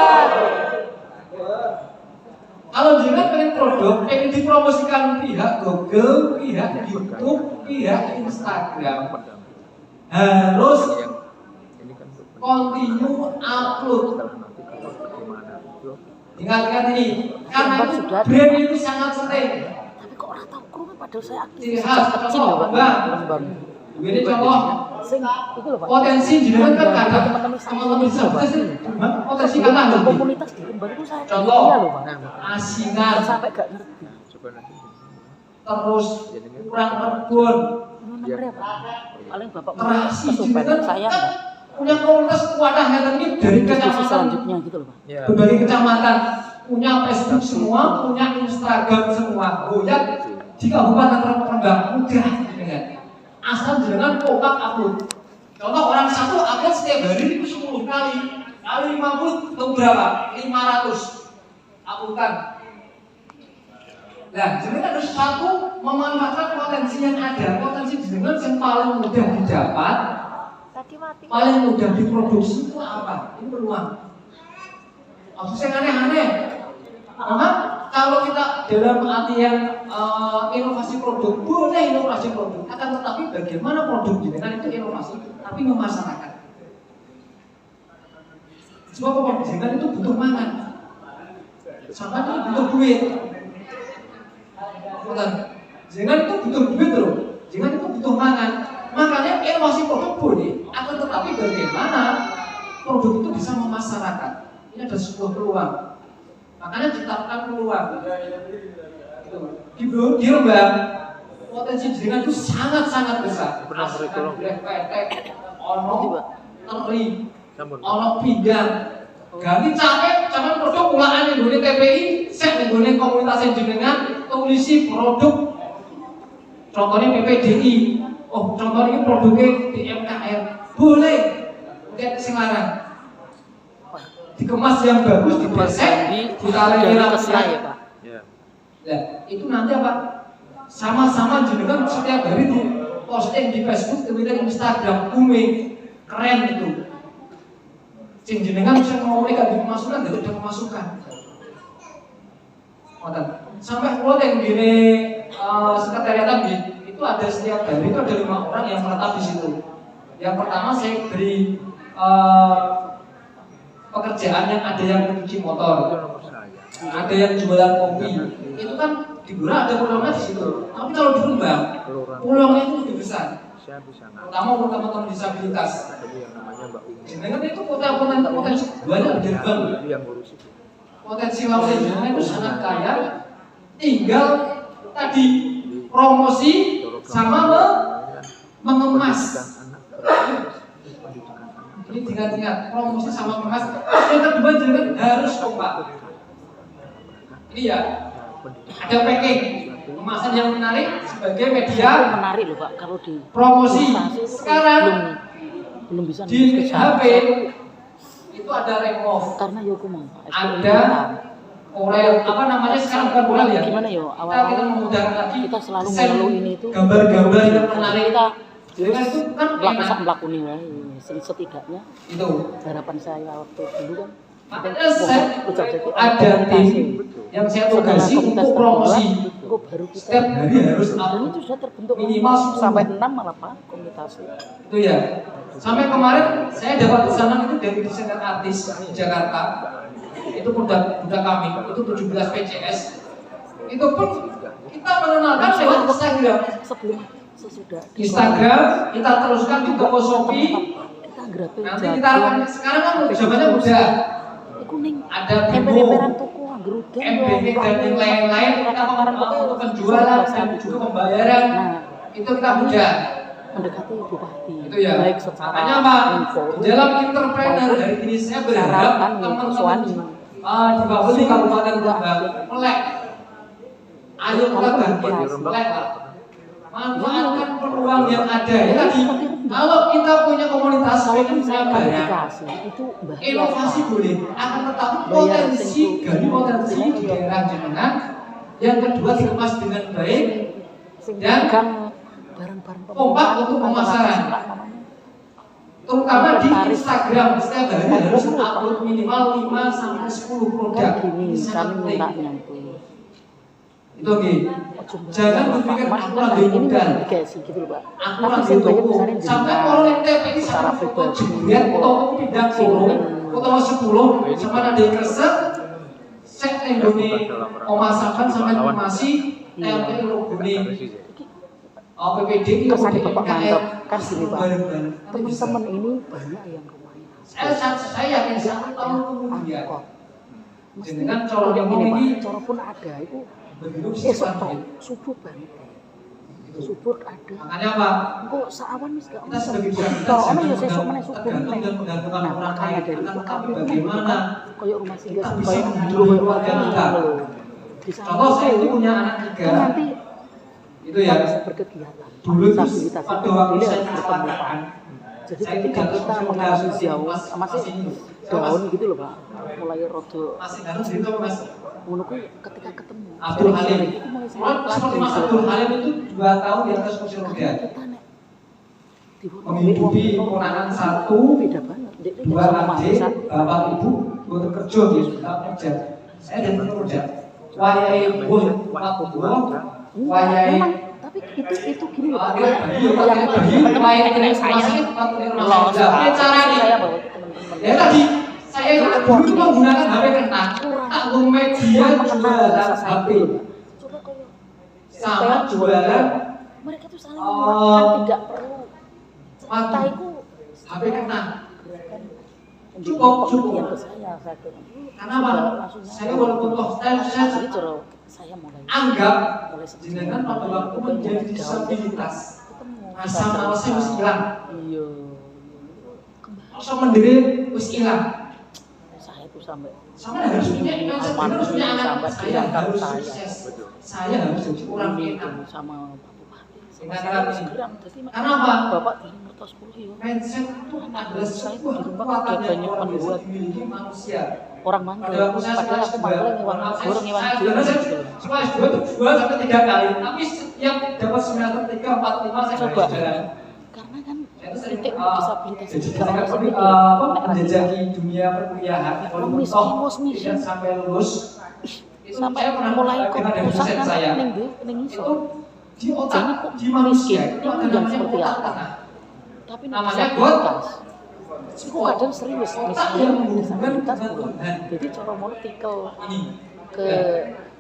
Kalau jenengan pengen produk, pengen dipromosikan pihak Google, pihak YouTube, pihak Instagram, harus continue upload. Ingat-ingat ini, karena itu brand itu sangat sering. Tapi kok orang tahu kru padahal saya aktif Ciri sejak khas kecil contoh, loh Pak. Bang. Rembang. Ini contoh Sing itu loh Pak. potensi jenengan kan Ada ada teman-teman teman-teman disabilitas itu potensi kan Ada ada. komunitas di Rembang itu saya Contoh iya loh Pak. asinan. Sampai gak ngerti. terus kurang kebun, Nomornya apa? Paling bapak mau terasi kesupen jenengan saya kan enggak? punya komunitas wadah ngeten iki dari Diskusi kecamatan selanjutnya gitu loh Pak. berbagai kecamatan, punya Facebook semua, punya Instagram semua. Oh ya, di Kabupaten Rembang mudah jenengan. Asal jenengan kompak upload. Contoh orang satu upload setiap hari itu 10 kali 50 itu berapa? 500 uploadan. Nah, jenengan harus satu memanfaatkan potensi yang ada. Potensi jenengan yang paling mudah didapat, Tadi mati. paling mudah diproduksi itu apa? Ini peluang. Maksudnya yang aneh-aneh. Karena kalau kita dalam artian inovasi produk, boleh inovasi produk. Akan tetapi bagaimana produk jenengan itu inovasi, tapi memasyarakat. Sebab apa? Jenengan itu butuh mangan. Sampai itu butuh duit. Jenengan itu butuh duit loh. Jenengan itu butuh mangan. Makanya inovasi produk boleh. Akan tetapi bagaimana produk itu bisa memasyarakat. Ini ada sebuah peluang. Makanya ciptakan peluang. Di Rembang potensi jenengan itu sangat-sangat besar. Asalkan petek, ono teri, ono pinggang. Ganti capek produk pulaan yang gune TPI, set yang gune komunitas jenengan, tulisi produk. Contohnya PPDI. Oh, contohnya ini produknya DMKR. Boleh. Lihat sing larang. Dikemas yang bagus, dibesek, ditarik kesel ya Pak. Nah, itu nanti apa? Sama-sama jenengan setiap hari di posting di Facebook, Twitter, Instagram, booming, keren itu. Sing jenengan bisa memberikan pemasukan dari ada pemasukan. Sampai kalau yang gini sekretariatan itu ada setiap hari itu ada 5 orang yang menetap di situ. Yang pertama saya beri pekerjaan yang ada yang mencuci motor, ada yang jualan kopi, itu kan di Gura ada peluangnya di situ. Tapi kalau di Rembang, peluangnya itu lebih besar. Terutama untuk teman-teman disabilitas. Jenengan itu potensi banyak di Rembang. Potensi lautnya jenengan itu sangat kaya. Tinggal tadi promosi sama mengemas. Ini ingat-ingat promosi sama mengemas. Yang kedua jenengan harus kompak. Ini ya, ada packing kemasan yang menarik sebagai media Menarik loh Pak kalau di promosi. Sekarang belum bisa di HP itu ada remove, karena ya aku mau ada Corel, apa namanya sekarang bukan Corel ya? Gimana ya Kita awal-awal memudahkan lagi kita selalu desain mengeluh ini itu gambar-gambar yang menarik. kita Dengan itu kan enak. melakukan setidaknya Itu. harapan saya waktu dulu kan Makanya ada tim yang saya tugasi untuk promosi. baru kita Setiap hari harus dan upload itu sudah terbentuk minimal 10. sampai 6 malah Pak komunitas Itu ya. Sampai kemarin saya dapat pesanan itu dari desainer artis di Jakarta. Itu produk kami, itu 17 PCS. Itu pun kita mengenalkan lewat Instagram. sebelum sesudah Instagram kita teruskan di toko Shopee. kita grape Nanti kita akan sekarang kan zamannya udah kuning ada ember-emberan Bibo, tuku anggerudan MBK dan yang lain-lain kita untuk penjualan dan juga pembayaran itu kita mudah. mendekati bupati Itu ya. baik secara Makanya apa? info Di dalam entrepreneur hari ini saya berharap teman-teman di bawah di Kabupaten Rembang melek. Ayo kita bangkit, melek lah. Manfaatkan peluang yang ada ya tadi. Kalau kita punya komunitas ini punya banyak. itu bahaya Inovasi Pak. boleh, akan tetapi potensi gali potensi di daerah jenengan. Yang kedua dikemas dengan baik dan Kan barang-barang kompak untuk pemasaran. Terutama di Instagram setiap hari harus upload minimal 5 sampai 10 produk. Gini, Ini sangat kami penting. minta nyampe. Itu oke. Jangan berpikir aku lagi modal. Gitu loh, Pak. Aku Tapi lagi saya toko. misalnya Sampai jenengan kalau yang TPI secara sampai foto pribadi. jebrian, foto pindah solo, foto 10, sama ada yang resep, set Indomie, pemasakan sama informasi, TPI logone. PPD kesan Bapak mantap kan gini Pak. Bareng-bareng. Teman-teman ini banyak yang rumahnya. Saya yakin 1 tahun kemudian Angkot. jenengan Mesti corong yang gini, ini Pak, corong pun ada itu begitu Esok secepat toh, subuh banget. Subuh ada. makanya apa? Kok seawan wis gak Kita sudah bicara kalau ono ya jangan sesuk meneh subuh tergantung meneh. dan menggantungkan Nah, orang makanya lain dari akan itu tetapi kami bagaimana koyo rumah singgah kita koyo bisa dulu menghidupkan koyo keluarga kita. Di sana Contoh saya itu itu punya anak kan 3 nanti itu ya. bisa berkegiatan. Dulu itu Stabilitas pada itu waktu ini saya harus bertemu. kecelakaan, Jadi saya ketika jatuh kita masuk mengalami ke jauh, masih masih hidup. down gitu loh Pak, mulai rodo Masih harus itu Mas. ngono kuwi ketika ketemu Abdul Halim. sering-sering itu mulai semangat Seperti lagi Mas gitu. Abdul Halim itu 2 tahun di atas kursi roda. Karena kita nek Menghidupi ponakan 1, beda banget. Dek 2 adik, bapak ibu, gue kerja di hospital kerja. Saya dan kerja. Wayai gue, waktu gue, wayai. Memang, tapi itu gini loh Pak. Wayai saya Lolos. caranya. Saya bawa ke teman-teman. Ya tadi saya dulu itu menggunakan HP kena, tak media jualan HP, Coba kalau sama jualan mereka tuh saling menguatkan, tidak perlu cerita mati. itu HP kena. gerakan Cukup. pendidikan ke saya kira. Karena apa? Saya walaupun lifestyle saya Jadi cara saya mulai anggap mulai sedikit jenengan pada waktu menjadi disabilitas. ketemu Rasa malasnya wis hilang, iya kembali rasa mendiri wis hilang. saya tuh sampai Sama harus punya mindset, harus punya anak. sampai Saya diangkat harus saya sukses. Saya harus jadi orang enak. sama Pak Bupati sama Dengan saya kami. sekarang jadi Karena apa? Bapak di ngertos 10 ya Mindset itu adalah Saya sebuah di rumah kekuatan udah yang banyak luar biasa membuat dimiliki manusia. orang mandor Pada waktu saya padahal aku mandor ngewan goreng ngewan sebenarnya saya sekolah S2 itu 2 sampai 3 kali, tapi setiap dapat semester 3, 4, 5 saya coba jalan. karena kan Saya itu sering titik disabilitas jadi juga saya orang menjajaki dunia perkuliahan walaupun miskin, toh bos, miskin. tidak sampai lulus. Itu sampai saya pernah mulai dengar dari pusat dosen kan saya. ning iso Itu di jadi otak, kok di manusia miskin itu itu ada yang namanya seperti otak apa tengah. tapi Namanya disabilitas itu kadang serius Otak misalnya yang menghubungkan disabilitas dengan pulang Tuhan. jadi cara monotikel Ini. ke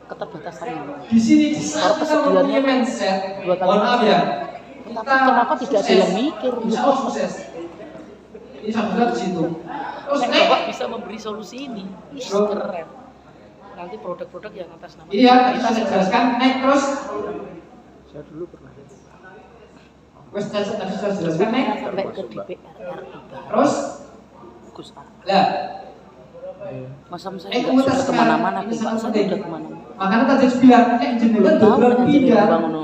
keterbatasan Di sini di saat kita kesedihannya mempunyai mindset, dua kali mohon maaf ya, Tapi kenapa tidak ada yang mikir? Insya Allah sukses. Ini sampai di situ. Terus Nek naik. Bapak bisa memberi solusi ini, ih, keren. Nanti produk-produk yang atas nama Ini ya, bisa saya jelaskan. Naik terus. saya dulu pernah Wes tadi sudah jelaskan naik. sampai ke DPR RI Terus, Gus A. lah. Masa saya Eh, nggak komunitas sudah kemana-mana, sekarang, ini Pak. sangat Saya penting. udah kemana-mana. Makanya tadi saya bilang, jenengan Belum tahu bulan dengan jenis pindah. bangun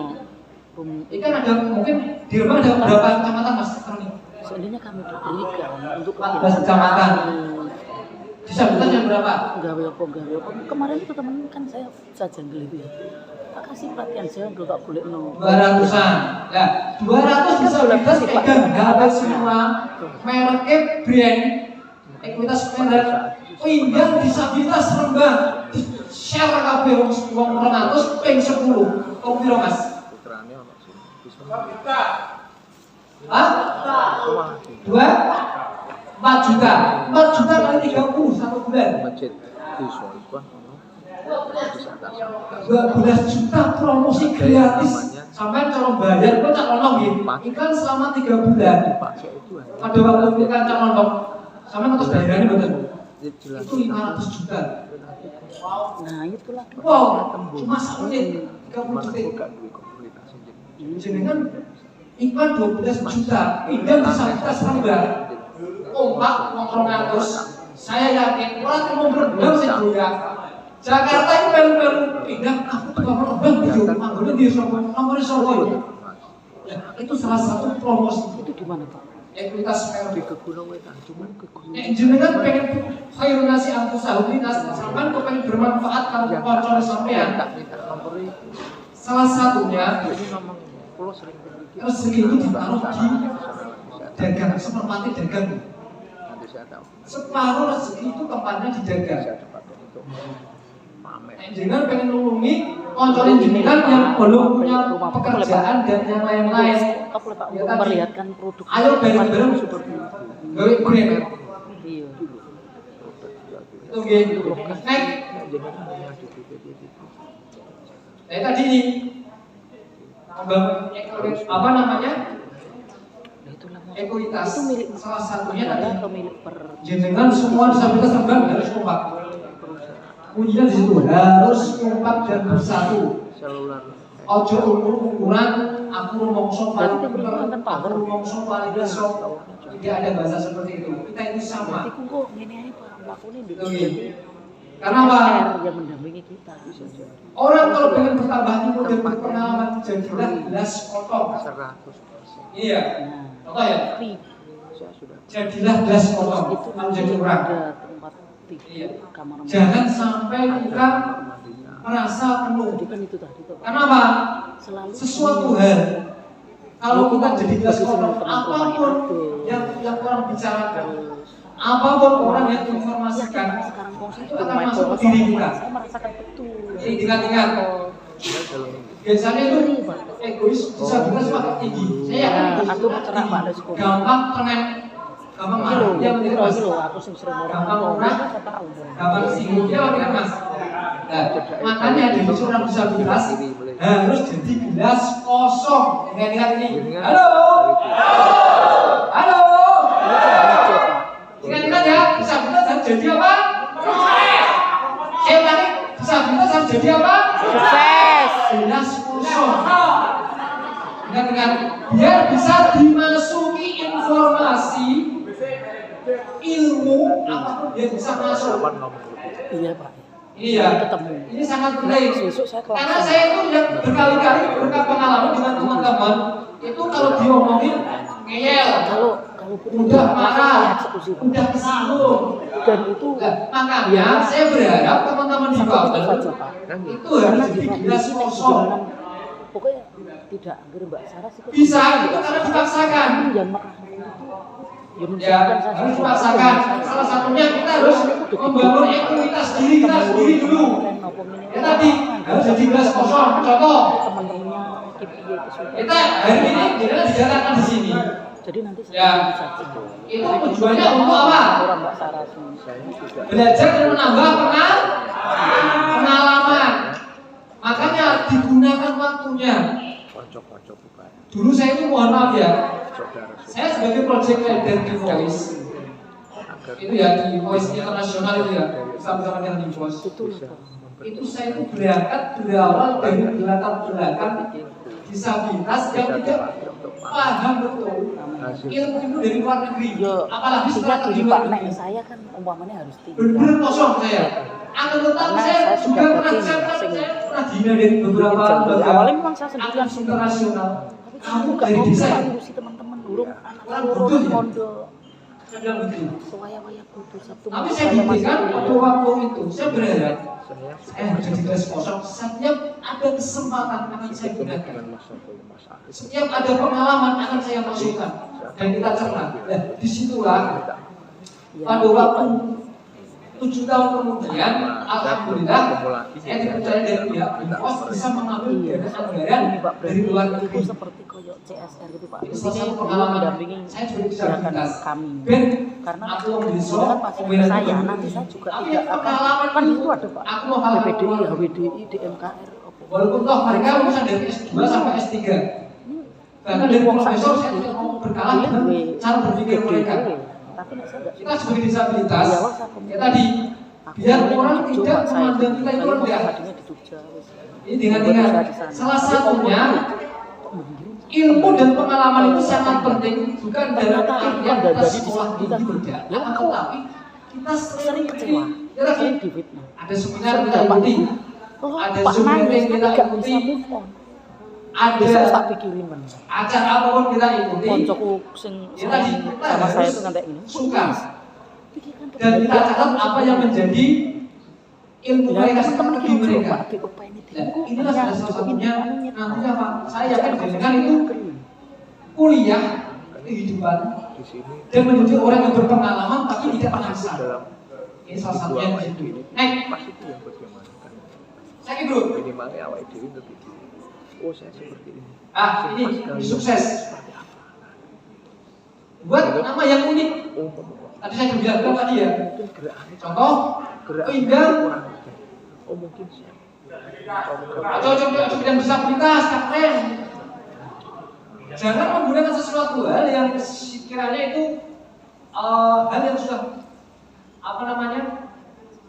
Ini kan ada mungkin di rumah ada berapa kecamatan mas sekarang ini? seandainya kami diberikan untuk 14 kecamatan. Disabilitas yang berapa? gawe apa. Kemarin itu temen kan saya janggel itu ya. Tak kasih perhatian saya udah gak boleh no. 200-an. Nah, 200 disabilitas pegang HP semua. Mereknya brand. Ekuitas merek. Pindah disabilitas Rembang. Share kabeh wong 200 ping 10. Kok piro Mas? Hah? 4 juta. 4 juta kali 30 satu bulan. 12 juta promosi gratis. Sampai cara bayar kok tak ono nggih. Iklan selama 3 bulan. Pada waktu iklan tak ono. Sampai terus bayarane mboten. Itu 500 juta. Nah itulah. Wow, cuma 1 menit 30 juta. Jenengan iklan 12 juta, pindah disabilitas Rembang. Ompak wong 200. Saya yakin orang mau berenang sih juga. Jakarta itu melu-melu pindah aku tukang Rembang yo manggone di Solo, nomor Solo. Itu salah satu promosi. Itu di mana Pak? Ekuitas merek. Di Gunung Wetan, cuma ke Gunung. Nek jenengan pengen khairun nasi anfusahu binas sampean kok pengen bermanfaat karo kanca sampean. Salah satunya rezeki itu ditaruh di dagang, seperti dagang. Separuh rezeki itu tempatnya di dagang. Jenengan pengen nulungi koncorin jenengan yang belum punya pekerjaan dan yang lain-lain. Apa Pak untuk memperlihatkan produk? Ayo bareng-bareng gawe brand. Iya. Itu nggih. Naik. Tadi nih. Apa namanya? Ekuitas. Itu milik salah satunya tadi atau milik per jenengan semua disabilitas Rembang harus kompak. kuncinya di situ harus kompak dan bersatu. Ojo ukuran aku rumongso paling pinter, aku rumongso paling besok. Tidak ada bahasa seperti itu. Kita itu sama. Berarti kok ngene ae Pak, mlakune ndek. Karena apa? Yang mendampingi kita. Orang kalau pengen bertambah ilmu dan berpengalaman jadilah gelas kotor. Iya. Contoh ya. Jadilah gelas kotor. Kalau jadi orang. Iya. Jangan sampai kita merasa penuh. Karena apa? Sesuatu hal kalau kita jadi gelas kotor, apapun yang orang bicarakan, apapun orang yang informasikan, itu akan masuk ke diri kita. Saya merasakan betul. Jadi ingat-ingat, biasanya itu egois disabilitas makin tinggi. Saya yakin aku bercerak Pak dari sekolah. gampang kena, gampang marah. Dia menjadi mas. Aku sing sering orang Gampang marah, gampang singgung. Dia menjadi mas. Nah, makanya di orang disabilitas harus jadi gelas kosong. Ingat-ingat ini. Halo, halo. Ingat-ingat ya, disabilitas harus jadi apa? Saya ulangi, disabilitas harus jadi apa? Sukses. Gelas kosong. Ingat-ingat, biar bisa dimasuki informasi, ilmu, apapun dia bisa masuk. Iya Pak. Iya, ketemu. ini sangat penting. Karena saya itu yang berkali-kali berkat pengalaman dengan teman-teman, itu kalau diomongin ngeyel, kalau udah marah, udah kesinggung, dan itu makanya saya berharap teman-teman di Babel itu harus jadi gelas kosong. Pokoknya tidak agar Mbak Sarah sih bisa itu karena dipaksakan. Yang merah Ya, harus dipaksakan. Salah satunya kita harus membangun ekuitas diri kita sendiri dulu. Ya tadi harus jadi gelas kosong. Contoh, kita hari ini kita dijalankan di sini. Jadi nanti ya, itu tujuannya untuk apa? Belajar dan menambah pengalaman. Makanya digunakan waktunya. Dulu saya itu mohon maaf ya, saya sebagai project leader di Voice, itu ya di Voice internasional itu ya, sama-sama dengan di Voice. Itu saya itu berangkat berawal dari latar belakang disabilitas yang tidak paham betul ilmu itu dari luar negeri, apalagi setelah Pak Nek saya kan umpamanya harus tinggi. Benar-benar kosong saya. Akan tetapi saya juga pernah dina dari beberapa lembaga awalnya memang saya sendirian internasional. Kamu gak mau ngurusi teman-teman burung anak burung pondok. Saya bilang begitu. Sewaya-waya butuh Sabtu. Tapi saya buktikan waktu itu saya berharap jadi gelas kosong. Setiap ada kesempatan akan saya gunakan. Setiap ada pengalaman akan saya masukkan dan kita cerna. Nah, disitulah pada waktu 7 tahun kemudian, alhamdulillah, saya dipercaya dari pihak Binpos bisa mengambil dana anggaran dari luar negeri. Seperti koyok CSR gitu Pak. Itu salah satu pengalaman saya juga disabilitas. Ben, karena aku mau besok, kan pasien saya nanti saya juga tidak akan kan itu ada Pak. Aku mau hal BPDI, HWDI, DMKR. Walaupun toh mereka bisa dari S2 sampai S3. Bahkan dari profesor saya tidak mau berkalah dengan cara berpikir mereka. Kita sebagai disabilitas, ya tadi, biar orang tidak memandang kita itu rendah. Ini dengan salah satunya ilmu dan pengalaman itu sangat penting, bukan dalam artian kita sekolah tinggi tidak, tetapi kita sering kecewa. Ya tadi, ada seminar kita ikuti, ada Zoom meeting kita ikuti, ada acara apapun kita ikuti. Ya tadi, kita harus suka dan kita catat apa yang menjadi ilmu mereka, strategi mereka. Dan inilah salah satunya nantinya Pak. Saya yakin dengan itu kuliah kehidupan dan menjadi orang yang berpengalaman tapi tidak mengasal. Ini salah satunya yang itu. Saya dulu. Oh saya seperti ini. Ini sukses. Buat nama yang unik. Tadi saya sudah bilang tadi ya. Contoh, pinggang. Oh mungkin sih. Atau bidang disabilitas, keren. Jangan menggunakan sesuatu hal yang sekiranya itu hal yang sudah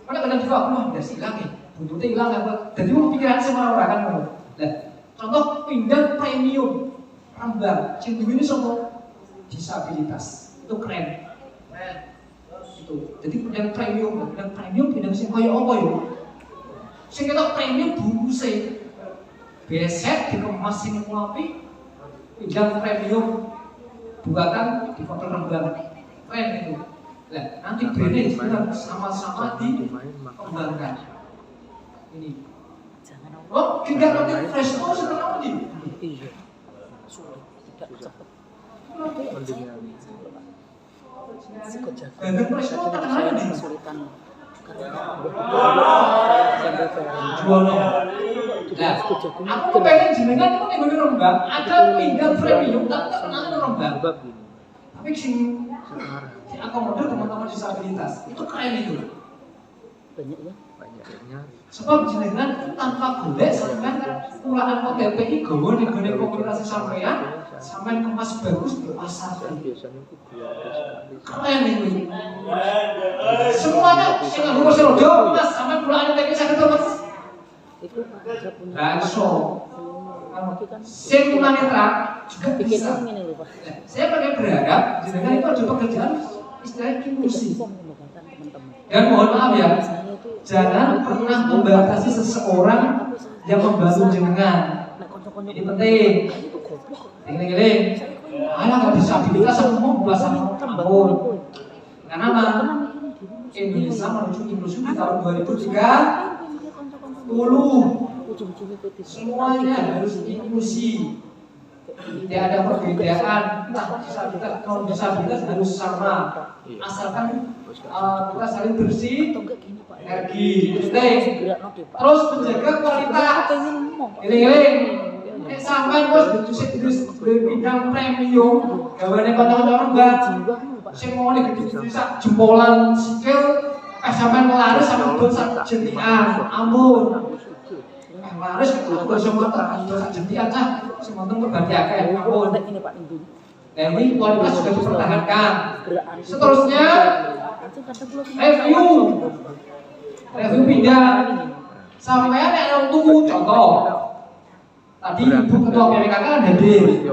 Karena kadang juga aku udah hilang ya, buntutnya hilang apa? Jadi mau pikiran sama orang kan mau. Nah, contoh pindang premium Rembang, yang ini sama disabilitas itu keren. Itu. Jadi pindang premium pindang sing koyo apa ya? Sing ketok premium bungkuse. Beset dikemas sing apik. Pindang premium buatan di hotel Rembang. Keren itu. Nah, nanti brandnya sebenarnya sama-sama dikembangkan. Ini. Oh, tinggal nanti fresh oh setelah ini. Iya. Sulit, tidak cepat. Gandeng fresh oh terkenal di kesulitan karena Juwono. Nah, aku pengen jenengan itu ning ngene Rembang, ada pindang premium tapi terkenal di Rembang. Tapi sing akomodir teman-teman disabilitas itu keren itu. banyak ya. Sebab jenengan tanpa golek sampean pulaan OTP iki gawe ning gone komunitas sampean, sampean kemas bagus dipasarkan. Keren itu. Semuanya sing nganggo kursi roda, Mas, sampean pulaan OTP saged to, Mas. Itu Pak saya punya. Langsung. Sing tunanetra juga bisa. Bikinnya ngene lho Pak. Saya pengen berharap jenengan itu ada pekerjaan istilahnya inklusi. Bisa mengembangkan teman-teman. Dan mohon maaf ya, jangan pernah membatasi seseorang yang membantu jenengan. Ini penting. Eling-eling. Alah kalau disabilitas aku mau bahasa ampun. Karena apa? Indonesia menuju inklusi di tahun 2030. Semuanya harus inklusi. Tidak ada perbedaan. Disabilitas non disabilitas harus sama. Asalkan kita saling bersih, energi, terus menjaga kualitas. Eling-eling. Nek sampean bos terus bidang premium, gawane kanca-kanca Rembang. Sing ngene gede sak jempolan sikil, sampean laris sampe dol sak jentikan. Ampun. Laris aku iso ngotak dol sak jentikan cah. Sing wonten berbagi akeh. Ampun. Nah ini kualitas sudah dipertahankan. Seterusnya review pindah. Sampean nek nang tuku contoh. Tadi Ibu Ketua PPKK kan hadir.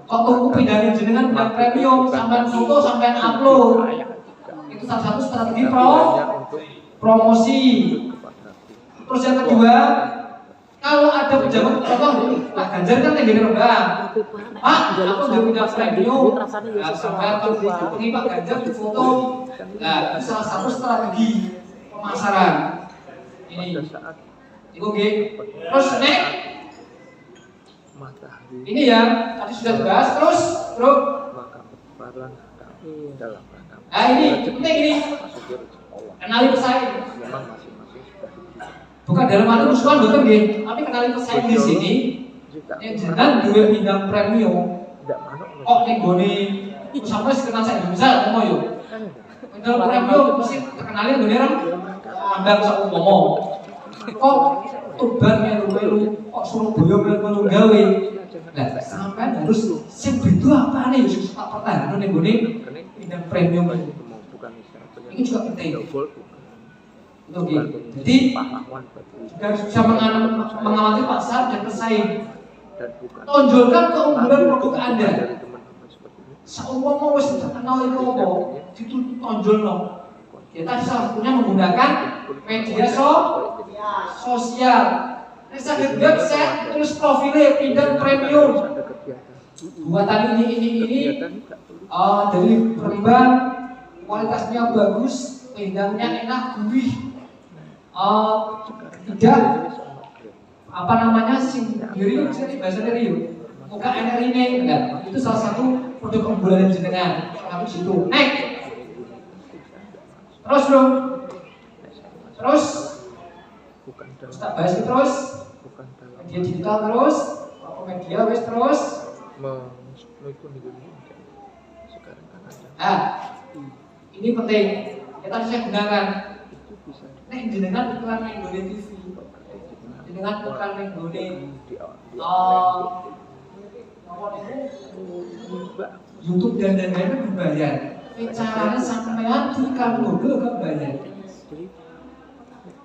Kok tuku pindahin jenengan dan premium, sampean foto, sampean upload. Itu salah satu strategi promosi. Terus yang kedua, kalau ada pejabat contoh Pak Ganjar kan tinggi Rembang. Pak, aku udah punya premium. Nah, sampean ini Pak Ganjar di foto. Nah, itu salah satu strategi pemasaran. Ini. Itu G. Terus next. Ini ya, tadi sudah dibahas terus, bro. Nah ini, penting ini. Kenali pesaing. Bukan dalam arti musuhan betul nggih, tapi kenali pesaing di sini. Yang jenengan duwe pindang premium. Kok ning gone sampai sekenal sak Indonesia ngomong yo. Pindang premium mesti terkenalin gone Rembang sak umpama. Kok Tuban melu-melu, kok Surabaya melu-melu gawe. Nah, sampean harus sing beda apane yo tak pertahanan ning gone pindang premium ini. Ini juga penting. Oke. Jadi juga bisa mengamati pasar dan pesaing. Tonjolkan keunggulan produk Anda. Seumpama wis terkenal itu apa? Ditonjolno. Ya tadi salah satunya menggunakan media sosial. Bisa website terus profilnya pindang premium. Buatan ini dari Rembang, kualitasnya bagus, pindangnya enak, gurih. Tidak apa namanya sendiri bahasa dari muka enak ini enggak. Itu salah satu produk keunggulan jenengan. Kalau situ. Next. Terus dong. Terus tak bahas terus. Media digital terus, media wes terus. Ini penting. Kita bisa gunakan. Nek jenengan iklan ning gone TV. Jenengan iklan ning gone YouTube dan lain-lain berbayar. Caranya sampean iklan logo gak bayar.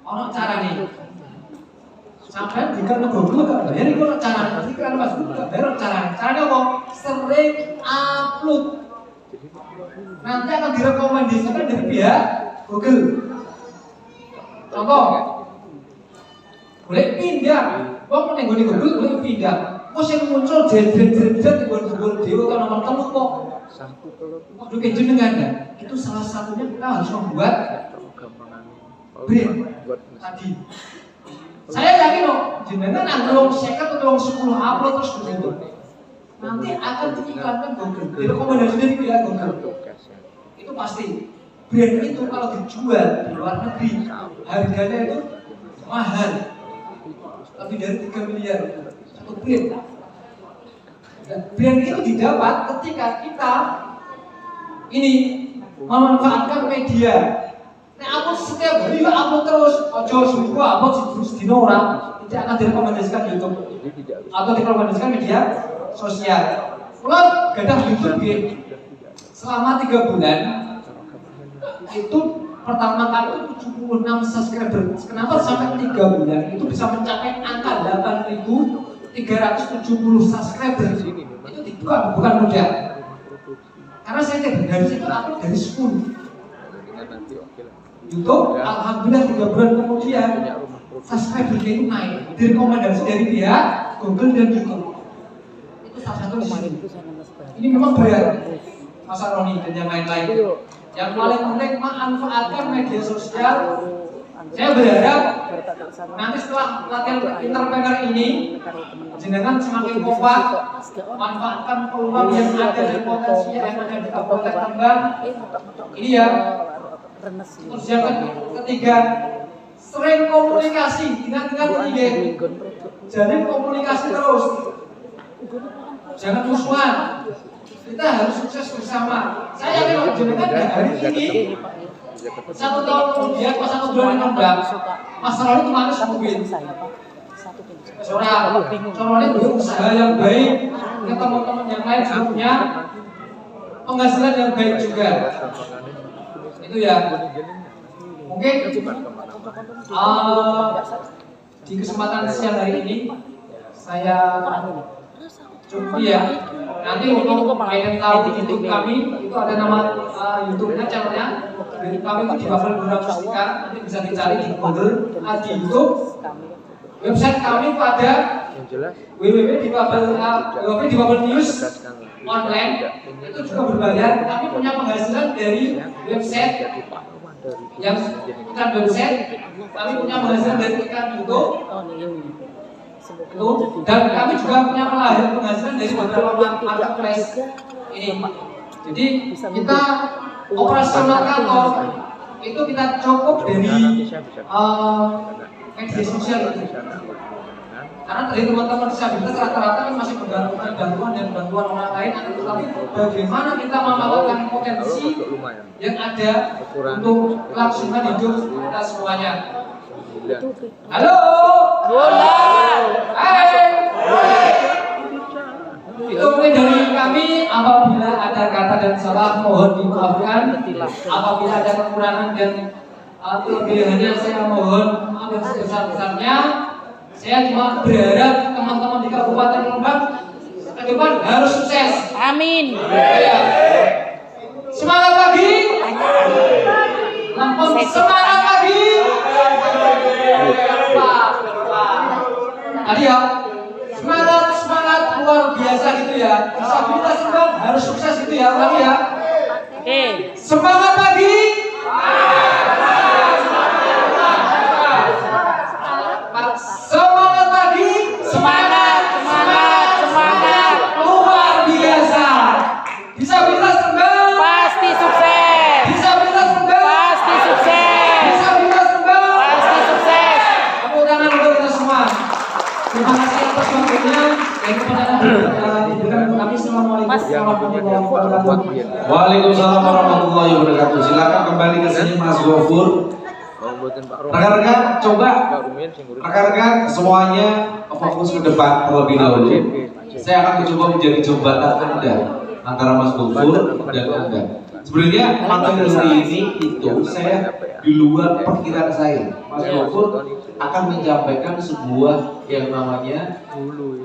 Ono cara nih. Sampai jika Google gak bayar, itu ono cara. Jika Mas Google gak bayar, cara. Caranya apa? Sering upload. Nanti akan direkomendasikan dari pihak Google. Contoh, boleh pindah. Kok menengok di Google boleh pindah. Kok sing muncul jejer-jejer di Google Dewa atau nomor telu kok. Waktu jenengan ya, itu salah satunya kita harus membuat brand tadi. Saya yakin loh, jenengan anggur 50 atau 10 upload terus begitu. Nanti akan diiklankan Google, direkomendasi dari pihak Google. Itu pasti. Brand itu kalau dijual di luar negeri, harganya itu mahal. Lebih dari 3 miliar satu brand. Dan brand itu didapat ketika kita ini memanfaatkan media. Nah, upload setiap hari upload terus, ojo seminggu upload terus di orang tidak akan direkomendasikan YouTube atau direkomendasikan media sosial. Kalau gadah YouTube selama 3 bulan itu pertama kali itu 76 subscriber. Kenapa sampai 3 bulan itu bisa mencapai angka 8.370 subscriber? Itu bukan mudah. Karena saya dari situ upload dari 10. YouTube, alhamdulillah 3 bulan kemudian subscribernya itu naik. Direkomendasi dari pihak Google dan YouTube. Itu salah satu di sini. Ini memang berat, Mas Roni dan yang lain-lain. Yang paling penting manfaatkan media sosial. Saya berharap nanti setelah latihan entrepreneur ini, jenengan semakin kompak, manfaatkan peluang yang ada dan potensi yang ada di Kabupaten Rembang. Ini ya. Terus yang ketiga, sering komunikasi dengan ide. Jadi komunikasi terus, jangan musuhan. Kita harus sukses bersama. Saya yakin jenengan hari ini 1 tahun kemudian pas 1 bulan Rembang, Mas Roni kemarin sebutin. Soalnya itu usaha yang baik, dengan teman-teman yang lain juga punya penghasilan yang baik juga. Itu ya. Mungkin di kesempatan siang hari ini saya cukup ya. Nanti untuk kalian tahu di YouTube kami itu ada nama YouTube-nya, channelnya. Jadi kami itu di Babel Guna Mustika, nanti bisa dicari di Google, di YouTube. Website kami itu ada www.dibabel.news online. Itu juga berbayar. Kami punya penghasilan dari website yang bukan website. Kami punya penghasilan dari iklan YouTube. Itu, dan kami juga punya penghasilan dari beberapa marketplace ini. Jadi kita operasional kantor itu kita cukup dari media sosial itu. Karena dari teman-teman disabilitas rata-rata kan masih menggantungkan bantuan dan bantuan orang lain. Tapi bagaimana kita memanfaatkan potensi yang ada untuk kelangsungan hidup kita semuanya. Halo. Hai. Itu mungkin dari kami. Apabila ada kata dan salah mohon dimaafkan. Apabila ada kekurangan dan kelebihannya saya mohon maaf yang sebesar-besarnya. Saya cuma berharap teman-teman di Kabupaten Rembang ke depan harus sukses. Amin. Ya. Semangat pagi. Semangat pagi. Tadi ya, semangat luar biasa gitu ya. Disabilitas Rembang harus sukses gitu ya, ulangi ya. Semangat pagi. Semangat pagi. Semangat luar biasa. Disabilitas Rembang pasti sukses. Disabilitas Rembang pasti sukses. Disabilitas Rembang pasti sukses. Tepuk tangan untuk kita semua. Terima kasih atas waktunya dan kepada kami. Assalamualaikum warahmatullahi wabarakatuh. Waalaikumsalam warahmatullahi wabarakatuh. Silakan kembali ke sini Mas Gofur. Rekan-rekan coba, rekan-rekan semuanya fokus ke depan terlebih dahulu. Saya akan mencoba menjadi jembatan Anda antara Mas Gofur dan Anda. Sebenarnya materi ini itu saya di luar perkiraan saya. Mas Gofur akan menyampaikan sebuah yang namanya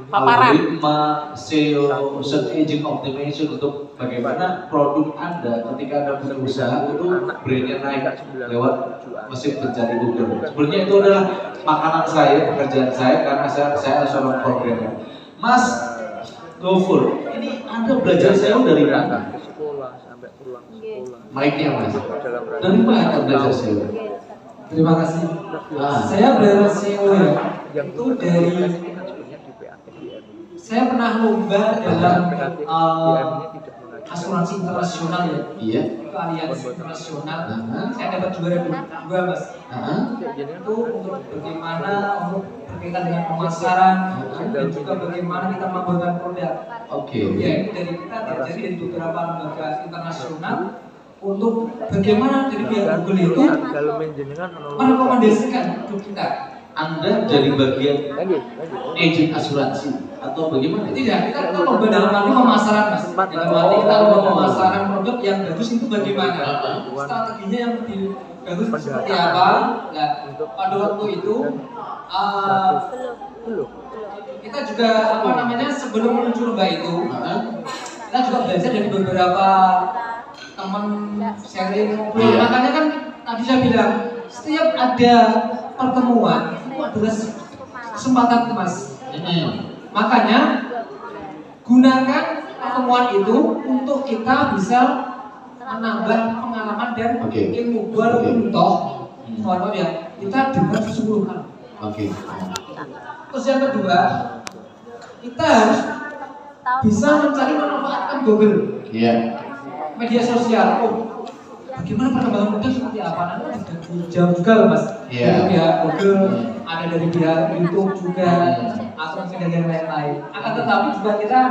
algoritma SEO, search engine optimization, untuk bagaimana produk Anda ketika Anda berusaha itu brandnya naik lewat mesin pencari Google. Sebenarnya itu adalah makanan saya, pekerjaan saya, karena saya seorang programmer. Mas Gofur, ini Anda belajar SEO dari mana? Mic-nya Mas. Dari mana Anda belajar SEO? Terima kasih. Saya belajar SEO itu dari saya pernah lomba dalam asuransi internasional ya. Iya. Itu aliansi internasional. Saya dapat juara dua Mas. Itu untuk bagaimana untuk berkaitan dengan pemasaran dan juga bagaimana kita membuat produk. Oke. Ya, ini dari kita terjadi dari beberapa lembaga internasional untuk bagaimana dari pihak Google itu merekomendasikan produk kita. Anda jadi bagian agent asuransi atau bagaimana? Tidak, kita lomba dalam arti pemasaran Mas. Dalam arti kita lomba pemasaran produk yang bagus itu bagaimana? Strateginya yang lebih bagus seperti apa? Nah, pada waktu itu kita juga sebelum menuju lomba itu kita juga belajar dari beberapa teman sharing. Makanya kan tadi saya bilang setiap ada pertemuan itu adalah kesempatan Mas. Makanya gunakan pertemuan itu untuk kita bisa menambah pengalaman dan ilmu. Walaupun toh ya kita dengar 10 kali. Terus yang kedua, kita harus bisa mencari memanfaatkan Google. Media sosial. Bagaimana perkembangan muda seperti apa? Nanti jauh juga loh Mas. Dari pihak Google, ada dari pihak YouTube juga, atau dan yang lain-lain. Akan tetapi juga kita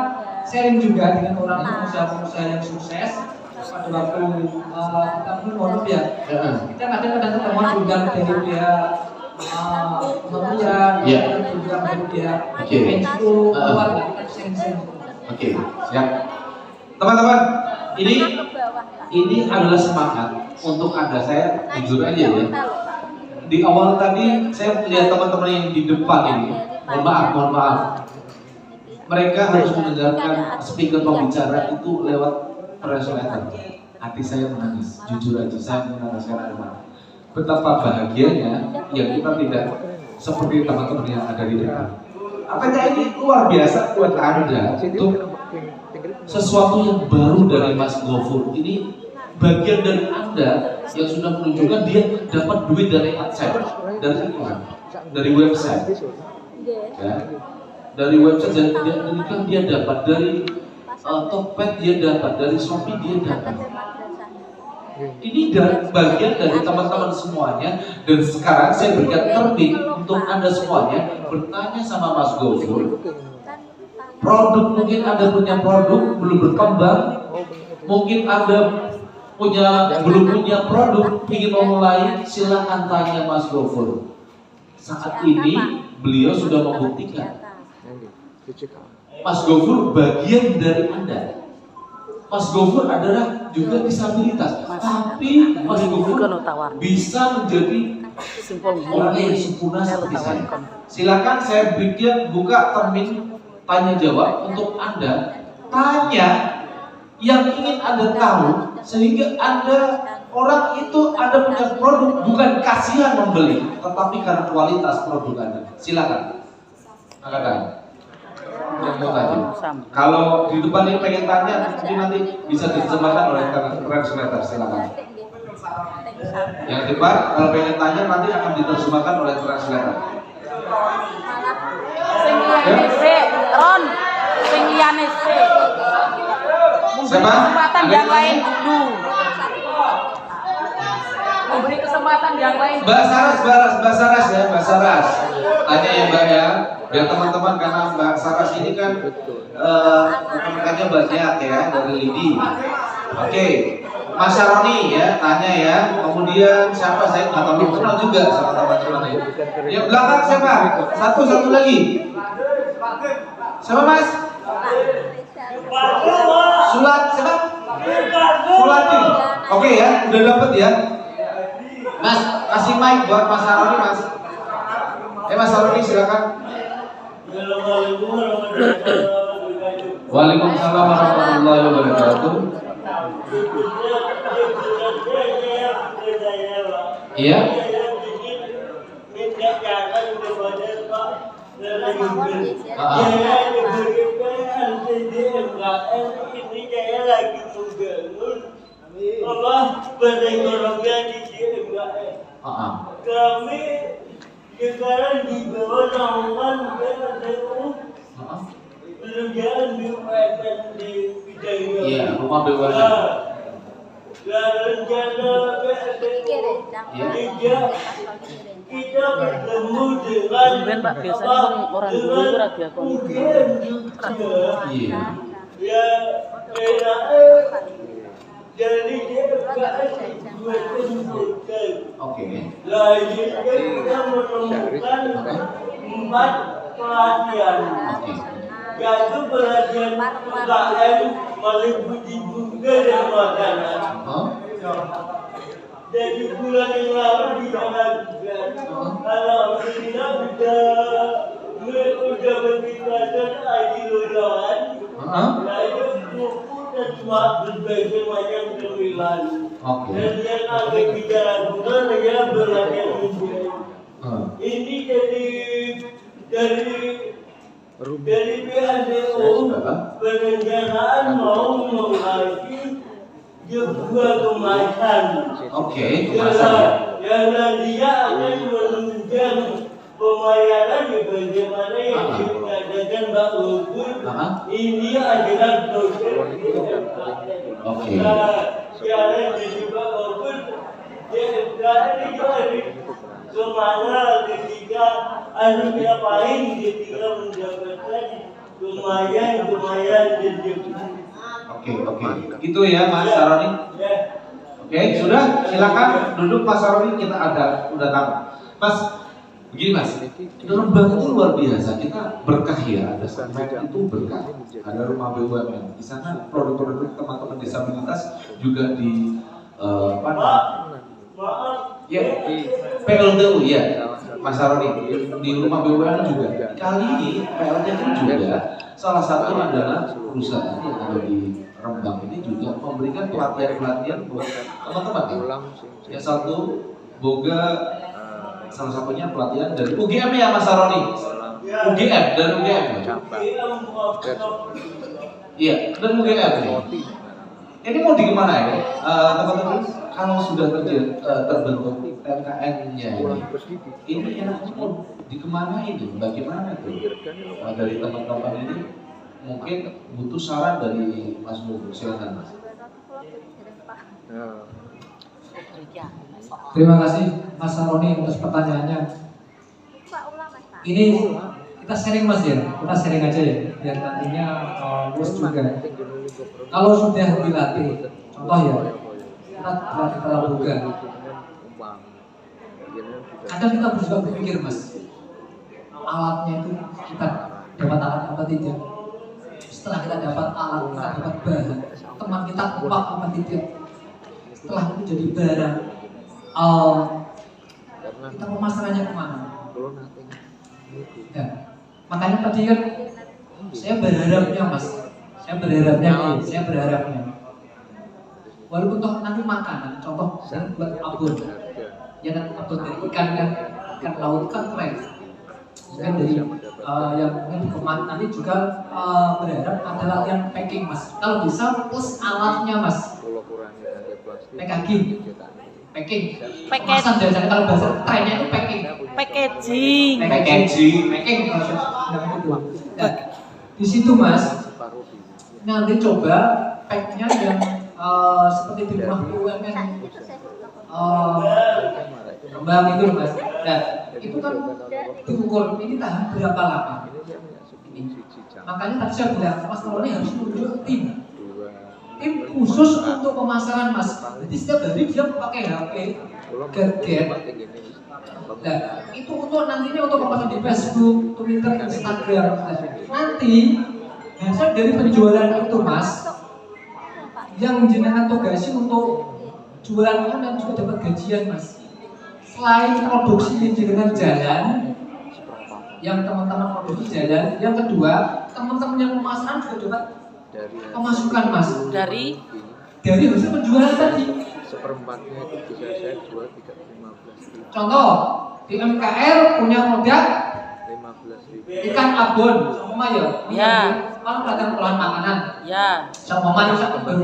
sharing juga dengan orang pengusaha-pengusaha yang sukses. Pada waktu kita mungkin ya, kita kadang-kadang ketemuan juga dari pihak kementerian, juga dari pihak NGO, kita sharing-sharing. Oke, siap. Teman-teman, ini adalah semangat untuk Anda. Saya jujur aja ya. Di awal tadi saya melihat teman-teman yang di depan ini. Mohon maaf. Mereka harus mendengarkan speaker pembicara itu lewat translator. Hati saya menangis. Jujur aja, saya menangis karena betapa bahagianya yang kita tidak seperti teman-teman yang ada di depan. Makanya ini luar biasa buat Anda untuk sesuatu yang baru dari Mas Gofur. Ini bagian dari Anda yang sudah menunjukkan dia dapat duit dari AdSense, dari iklan, dari website, ya, dari website dia dapat, dari Tokped dia dapat, dari Shopee dia dapat. Ini bagian dari teman-teman semuanya. Dan sekarang saya berikan tertib untuk Anda semuanya bertanya sama Mas Gofur. Produk, mungkin Anda punya produk belum berkembang, mungkin Anda belum punya produk, ingin memulai, silakan tanya Mas Gofur. Saat ini beliau sudah membuktikan. Mas Gofur bagian dari Anda. Mas Gofur adalah juga disabilitas, tapi Mas Gofur bisa menjadi orang yang sempurna seperti saya. Silakan saya buka termin tanya jawab untuk Anda. Tanya yang ingin Anda tahu, sehingga orang itu Anda punya produk bukan kasihan membeli, tetapi karena kualitas produk Anda. Silakan. Angkat tangan. Kalau di depan ini pengen tanya, nanti bisa diterjemahkan oleh translator. Silakan. Yang depan kalau pengen tanya nanti akan diterjemahkan oleh translator. Ron, sing liyane sih. Siapa? Kesempatan yang lain dulu. Memberi kesempatan yang lain. Mbak Saras ya, Mbak Saras. Tanya ya Mbak ya, biar teman-teman, karena Mbak Saras ini kan rekan-rekannya banyak ya dari Lidi. Oke, Mas Syaroni ya, tanya ya. Kemudian siapa, saya nggak tahu, kenal juga sama teman-teman ya. Yang belakang siapa? Satu lagi. Siapa Mas? Sulat siapa? Sulatin. Oke ya, udah dapet ya. Mas, kasih mic buat Mas Aroni, Mas. Mas Aroni silakan. Waalaikumsalam warahmatullahi wabarakatuh. Iya. Kami sekarang di bawah naungan BLTU pekerjaan BUMN di Bidang. Iya, rumah BUMN. Dan rencana BLTU kita bertemu dengan Ben Pak biasanya kan orang dulu itu rakyat akun. Iya. Ya, jadi dia Oke. lagi kita menemukan 4 pelatihan, yaitu pelatihan UKM meliputi juga dan makanan. Dari bulan yang lalu dilakukan, alhamdulillah sudah berpikirkan ideologan, lalu dan cuma berbagai macam cemilan. Dan yang akan kita lakukan adalah berlatihan musik. Ini dari BLTU perencanaan mau mengaji sebuah kemasan. Yang nantinya akan menunjang pembayaran bagaimana yang dikatakan Mbak Lubur. Ini adalah dosen. Sekarang jadi Mbak Lubur, sekarang itu hari kemana ketika anunya paling ketika mendapatkan lumayan rezeki. Oke. Itu ya Mas Aroni. Oke, sudah silakan duduk Mas Aroni, kita udah tahu. Mas, begini Mas, Rembang itu luar biasa, kita berkah ya, ada sampai itu berkah, ada rumah BUMN, di sana produk-produk teman-teman disabilitas juga di ya, PLTU ya, Mas Aroni, di rumah BUMN juga. Kali ini PLTU juga salah satu adalah perusahaan yang ada di Rembang ini juga memberikan pelatihan buat teman-teman. Yang satu boga salah satunya pelatihan dari UGM ya Mas Aroni. UGM dan UGM. Iya, dan UGM nih. Ini mau di kemana ya, teman-teman? Kalau sudah terbentuk TKN-nya ini enaknya mau di kemana ini? Bagaimana tuh? Dari teman-teman ini mungkin butuh saran dari Mas Bogo, silakan Mas. Terima kasih Mas Aroni atas pertanyaannya. Ini kita sharing Mas ya, kita sharing aja ya, biar nantinya luas juga. Kalau sudah dilatih, contoh ya, kita dilatih pramuga. Kadang kita juga berpikir Mas, alatnya itu kita dapat alat apa tidak? Setelah kita dapat alat, kita dapat bahan, teman kita kuat apa tidak? Setelah itu jadi barang, kita pemasarannya kemana? Ya, makanya tadi kan saya berharapnya Mas, saya berharapnya walaupun toh nanti makanan, contoh saya buat abon, ya kan abon dari ikan laut kan keren, kan dari yang mungkin nanti juga berharap adalah yang packing Mas, kalau bisa plus alatnya Mas, packing, kemasan biasanya kalau bahasa trennya itu packaging nah, di situ Mas nanti coba packnya yang seperti di rumah BUMN Rembang itu Mas. Nah itu kan diukur ini tahan berapa lama ini. Makanya tadi saya bilang Mas Aroni harus menunjuk tim khusus untuk pemasaran Mas. Jadi setiap hari dia pakai HP, gadget. Nah, itu untuk nantinya untuk pemasaran di Facebook, Twitter, Instagram. Nanti hasil dari penjualan itu Mas, yang jenengan tugasi untuk jualan dan juga dapat gajian Mas. Selain produksi yang jenengan jalan, yang teman-teman produksi jalan, yang kedua teman-teman yang pemasaran juga dapat pemasukan Mas. Dari hasil penjualan tadi. Seperempatnya itu bisa saya jual 15.000. Contoh di MKR punya produk 15.000. ikan abon, sama ya. Ya. Kalau pedagang olahan makanan, ya sama baru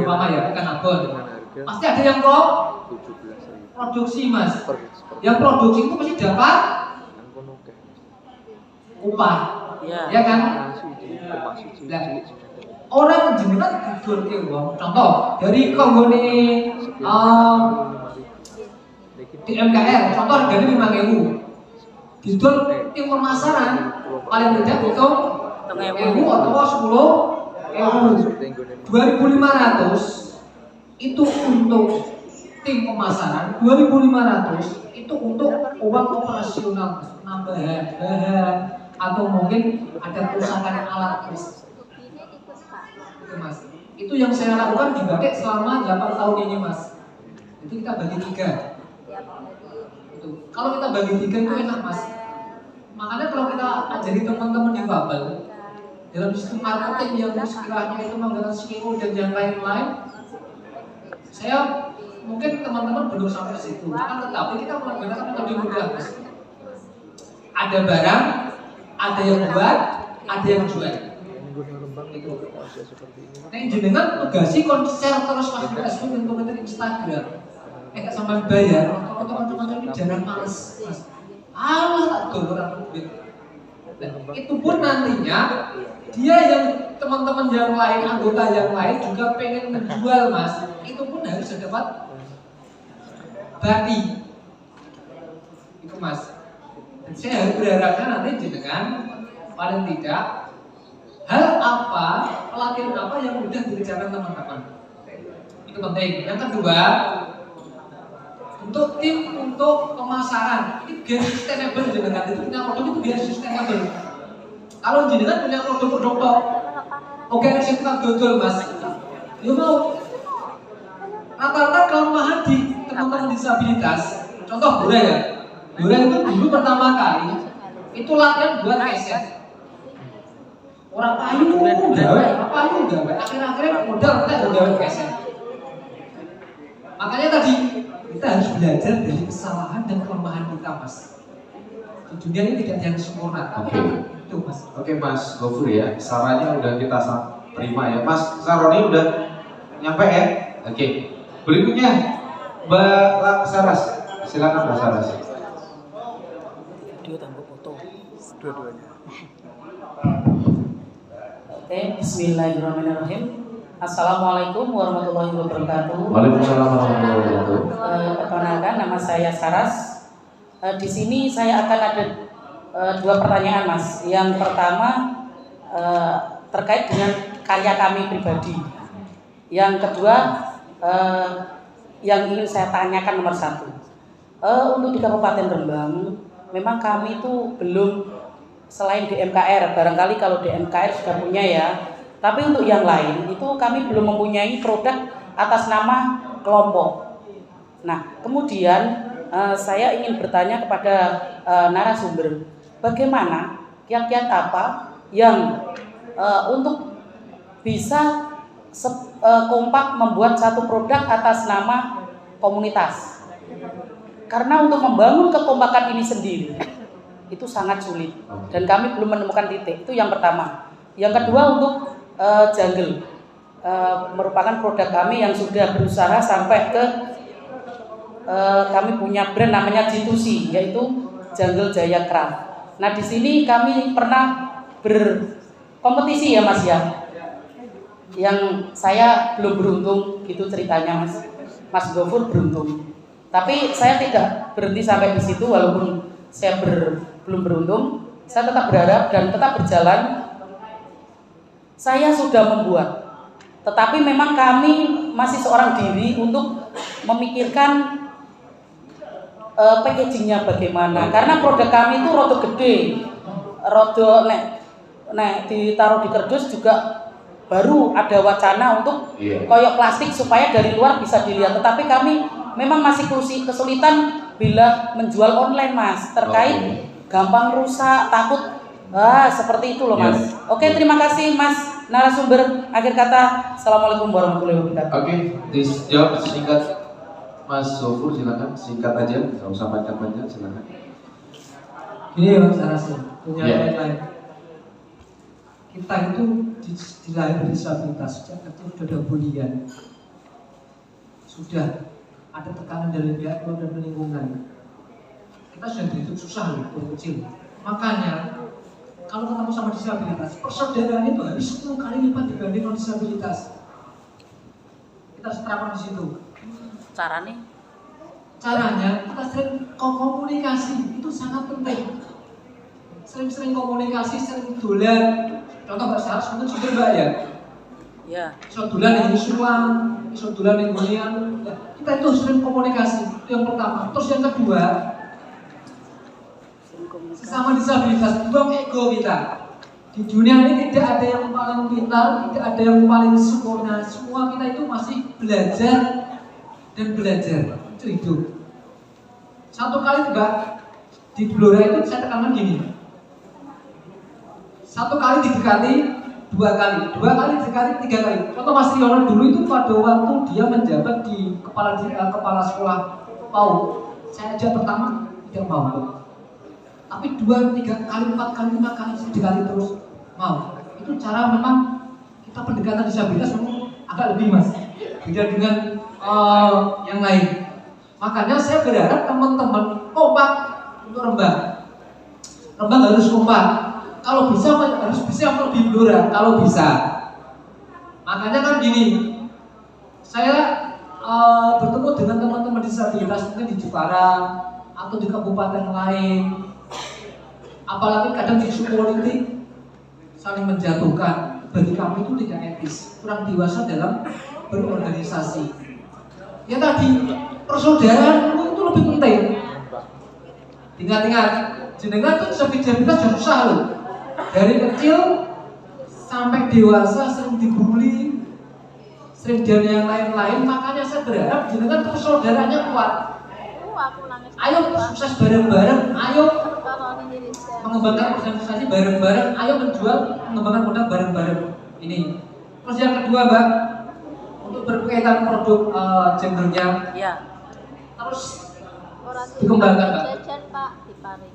mama ya ikan abon. Dengan harga Pasti ada yang kok 17.000 produksi Mas. per Yang produksi itu pasti dapat kan kono akeh. upah, ya ya kan? Masih cilik Lah, cilik. orang jenengan didol ke uang. Contoh dari konggone di MKR, contoh harganya 5.000. Didol tim pemasaran paling tidak hitung 1.000 atau 10.000. 2.500 itu untuk tim pemasaran, 2.500 itu untuk uang operasional, penambahan bahan atau mungkin ada kerusakan alat Mas. Itu Mas. Itu yang saya lakukan di Batik selama 8 tahun ini Mas. Jadi kita bagi 3. Itu. Kalau kita bagi 3 itu enak Mas. Makanya kalau kita ajari teman-teman yang babel dalam sistem marketing yang istilahnya itu menggunakan SEO dan yang lain-lain, saya mungkin teman-teman belum sampai situ. Akan tetapi kita menggunakan metode mudah Mas. Ada barang, ada yang buat, ada yang jual. Itu bisa seperti ini. Nah, jenengan tugasi konser terus Mas di Facebook dan komentar Instagram. Sampai bayar, teman-teman ini jangan males Mas. Allah tak dulu orang duit. Itu pun nantinya dia yang teman-teman yang lain, anggota yang lain juga pengen menjual Mas. Itu pun harus dapat bati. Itu Mas. Dan saya berharapnya nanti jenengan paling tidak hal apa, pelatihan apa yang mudah dikerjakan teman-teman. Itu penting. Yang kedua, untuk tim untuk pemasaran ini biar sustainable jenengan itu punya produk itu biar sustainable. Kalau jenengan punya produk oke sih kita dodol Mas. Ya mau rata-rata kelemahan di teman-teman disabilitas. Contoh Bura ya. Bura itu dulu pertama kali itu latihan buat keset. Orang payu gawe, akhir-akhirnya modal kita gawe keset. Makanya tadi kita harus belajar dari kesalahan dan kelemahan kita Mas. Di dunia ini tidak ada yang sempurna, tapi itu Mas. Oke Mas Gofur ya, sarannya udah kita terima ya. Mas Saroni udah nyampe ya? Oke. Berikutnya Mbak Saras, silakan Mbak Saras. video tambah foto. Dua-duanya. Oke, bismillahirrahmanirrahim. Assalamualaikum warahmatullahi wabarakatuh. Waalaikumsalam warahmatullahi wabarakatuh. Perkenalkan, nama saya Saras. Di sini saya akan ada 2 pertanyaan Mas. Yang pertama terkait dengan karya kami pribadi. Yang kedua yang ingin saya tanyakan nomor 1. Untuk di Kabupaten Rembang, memang kami itu belum, selain di MKR, barangkali kalau di MKR sudah punya ya. Tapi untuk yang lain itu kami belum mempunyai produk atas nama kelompok. Nah, kemudian saya ingin bertanya kepada narasumber, bagaimana kiat-kiat apa yang untuk bisa kompak membuat satu produk atas nama komunitas? Karena untuk membangun kekompakan ini sendiri itu sangat sulit dan kami belum menemukan titik. Itu yang pertama. Yang kedua untuk Jungle merupakan produk kami yang sudah berusaha sampai ke kami punya brand namanya G2C, yaitu Jungle Jaya Craft. Nah di sini kami pernah berkompetisi ya Mas ya, yang saya belum beruntung gitu ceritanya Mas Gofur beruntung. Tapi saya tidak berhenti sampai di situ, walaupun saya belum beruntung, saya tetap berharap dan tetap berjalan. Saya sudah membuat, tetapi memang kami masih seorang diri untuk memikirkan packagingnya bagaimana. Karena produk kami itu rodo gede, rodo nek ditaruh di kardus juga baru ada wacana untuk koyok plastik supaya dari luar bisa dilihat. Tetapi kami memang masih kesulitan bila menjual online, Mas, terkait gampang rusak, takut seperti itu loh, Mas. Oke, terima kasih Mas narasumber. Akhir kata, Assalamualaikum warahmatullahi wabarakatuh. Oke, dijawab singkat Mas Sofur, silakan singkat aja, nggak usah panjang-panjang, silakan. Ini Mas Arasin, punya lain. Kita itu dilahirkan disabilitas, sejak kecil sudah ada bulian, sudah ada tekanan dari pihak keluarga dan lingkungan. Kita sudah dihidup susah loh, dari kecil. Makanya kalau ketemu sama disabilitas, persaudaraan itu harus 10 kali lipat dibanding non disabilitas. Kita harus terapkan di situ. Caranya kita sering komunikasi, itu sangat penting. Sering-sering komunikasi, sering dolan. Contoh Mbak Saras mungkin sudah Mbak ya. Ya. Iso dolan yang suam, iso dolan yang gonian. Kita itu sering komunikasi. Itu yang pertama. Terus yang kedua, sesama disabilitas, buang ego kita. Di dunia ini tidak ada yang paling pintar, tidak ada yang paling sempurna. Semua kita itu masih belajar dan belajar. Itu hidup. Satu kali Mbak di Blora itu saya tekankan gini. Satu kali didekati, 2 kali, 2 kali didekati, 3 kali. Contoh Mas Riono dulu itu pada waktu dia menjabat di kepala sekolah PAUD, saya ajak pertama tidak mau. Tapi 2, 3 kali, 4 kali, 5 kali didekati terus mau. Itu cara memang kita pendekatan disabilitas memang agak lebih, Mas, beda dengan yang lain. Makanya saya berharap teman-teman kompak untuk Rembang. Rembang harus kompak. Kalau bisa harus bisa lebih Blora, kalau bisa. Makanya kan gini, saya bertemu dengan teman-teman disabilitas mungkin di Jepara atau di kabupaten lain. Apalagi kadang isu politik saling menjatuhkan, bagi kami itu tidak etis, kurang dewasa dalam berorganisasi. Ya tadi, persaudaraan itu lebih penting. Ingat-ingat, jenengan itu disabilitas sudah susah loh. Dari kecil sampai dewasa sering dibully, sering dan yang lain-lain. Makanya saya berharap jenengan persaudaranya kuat. Ayo sukses bareng-bareng, ayo mengembangkan organisasi bareng-bareng, ayo menjual, mengembangkan produk bareng-bareng. Ini. Terus yang kedua, Mbak, untuk berkaitan produk gendernya, terus dikembangkan, Mbak.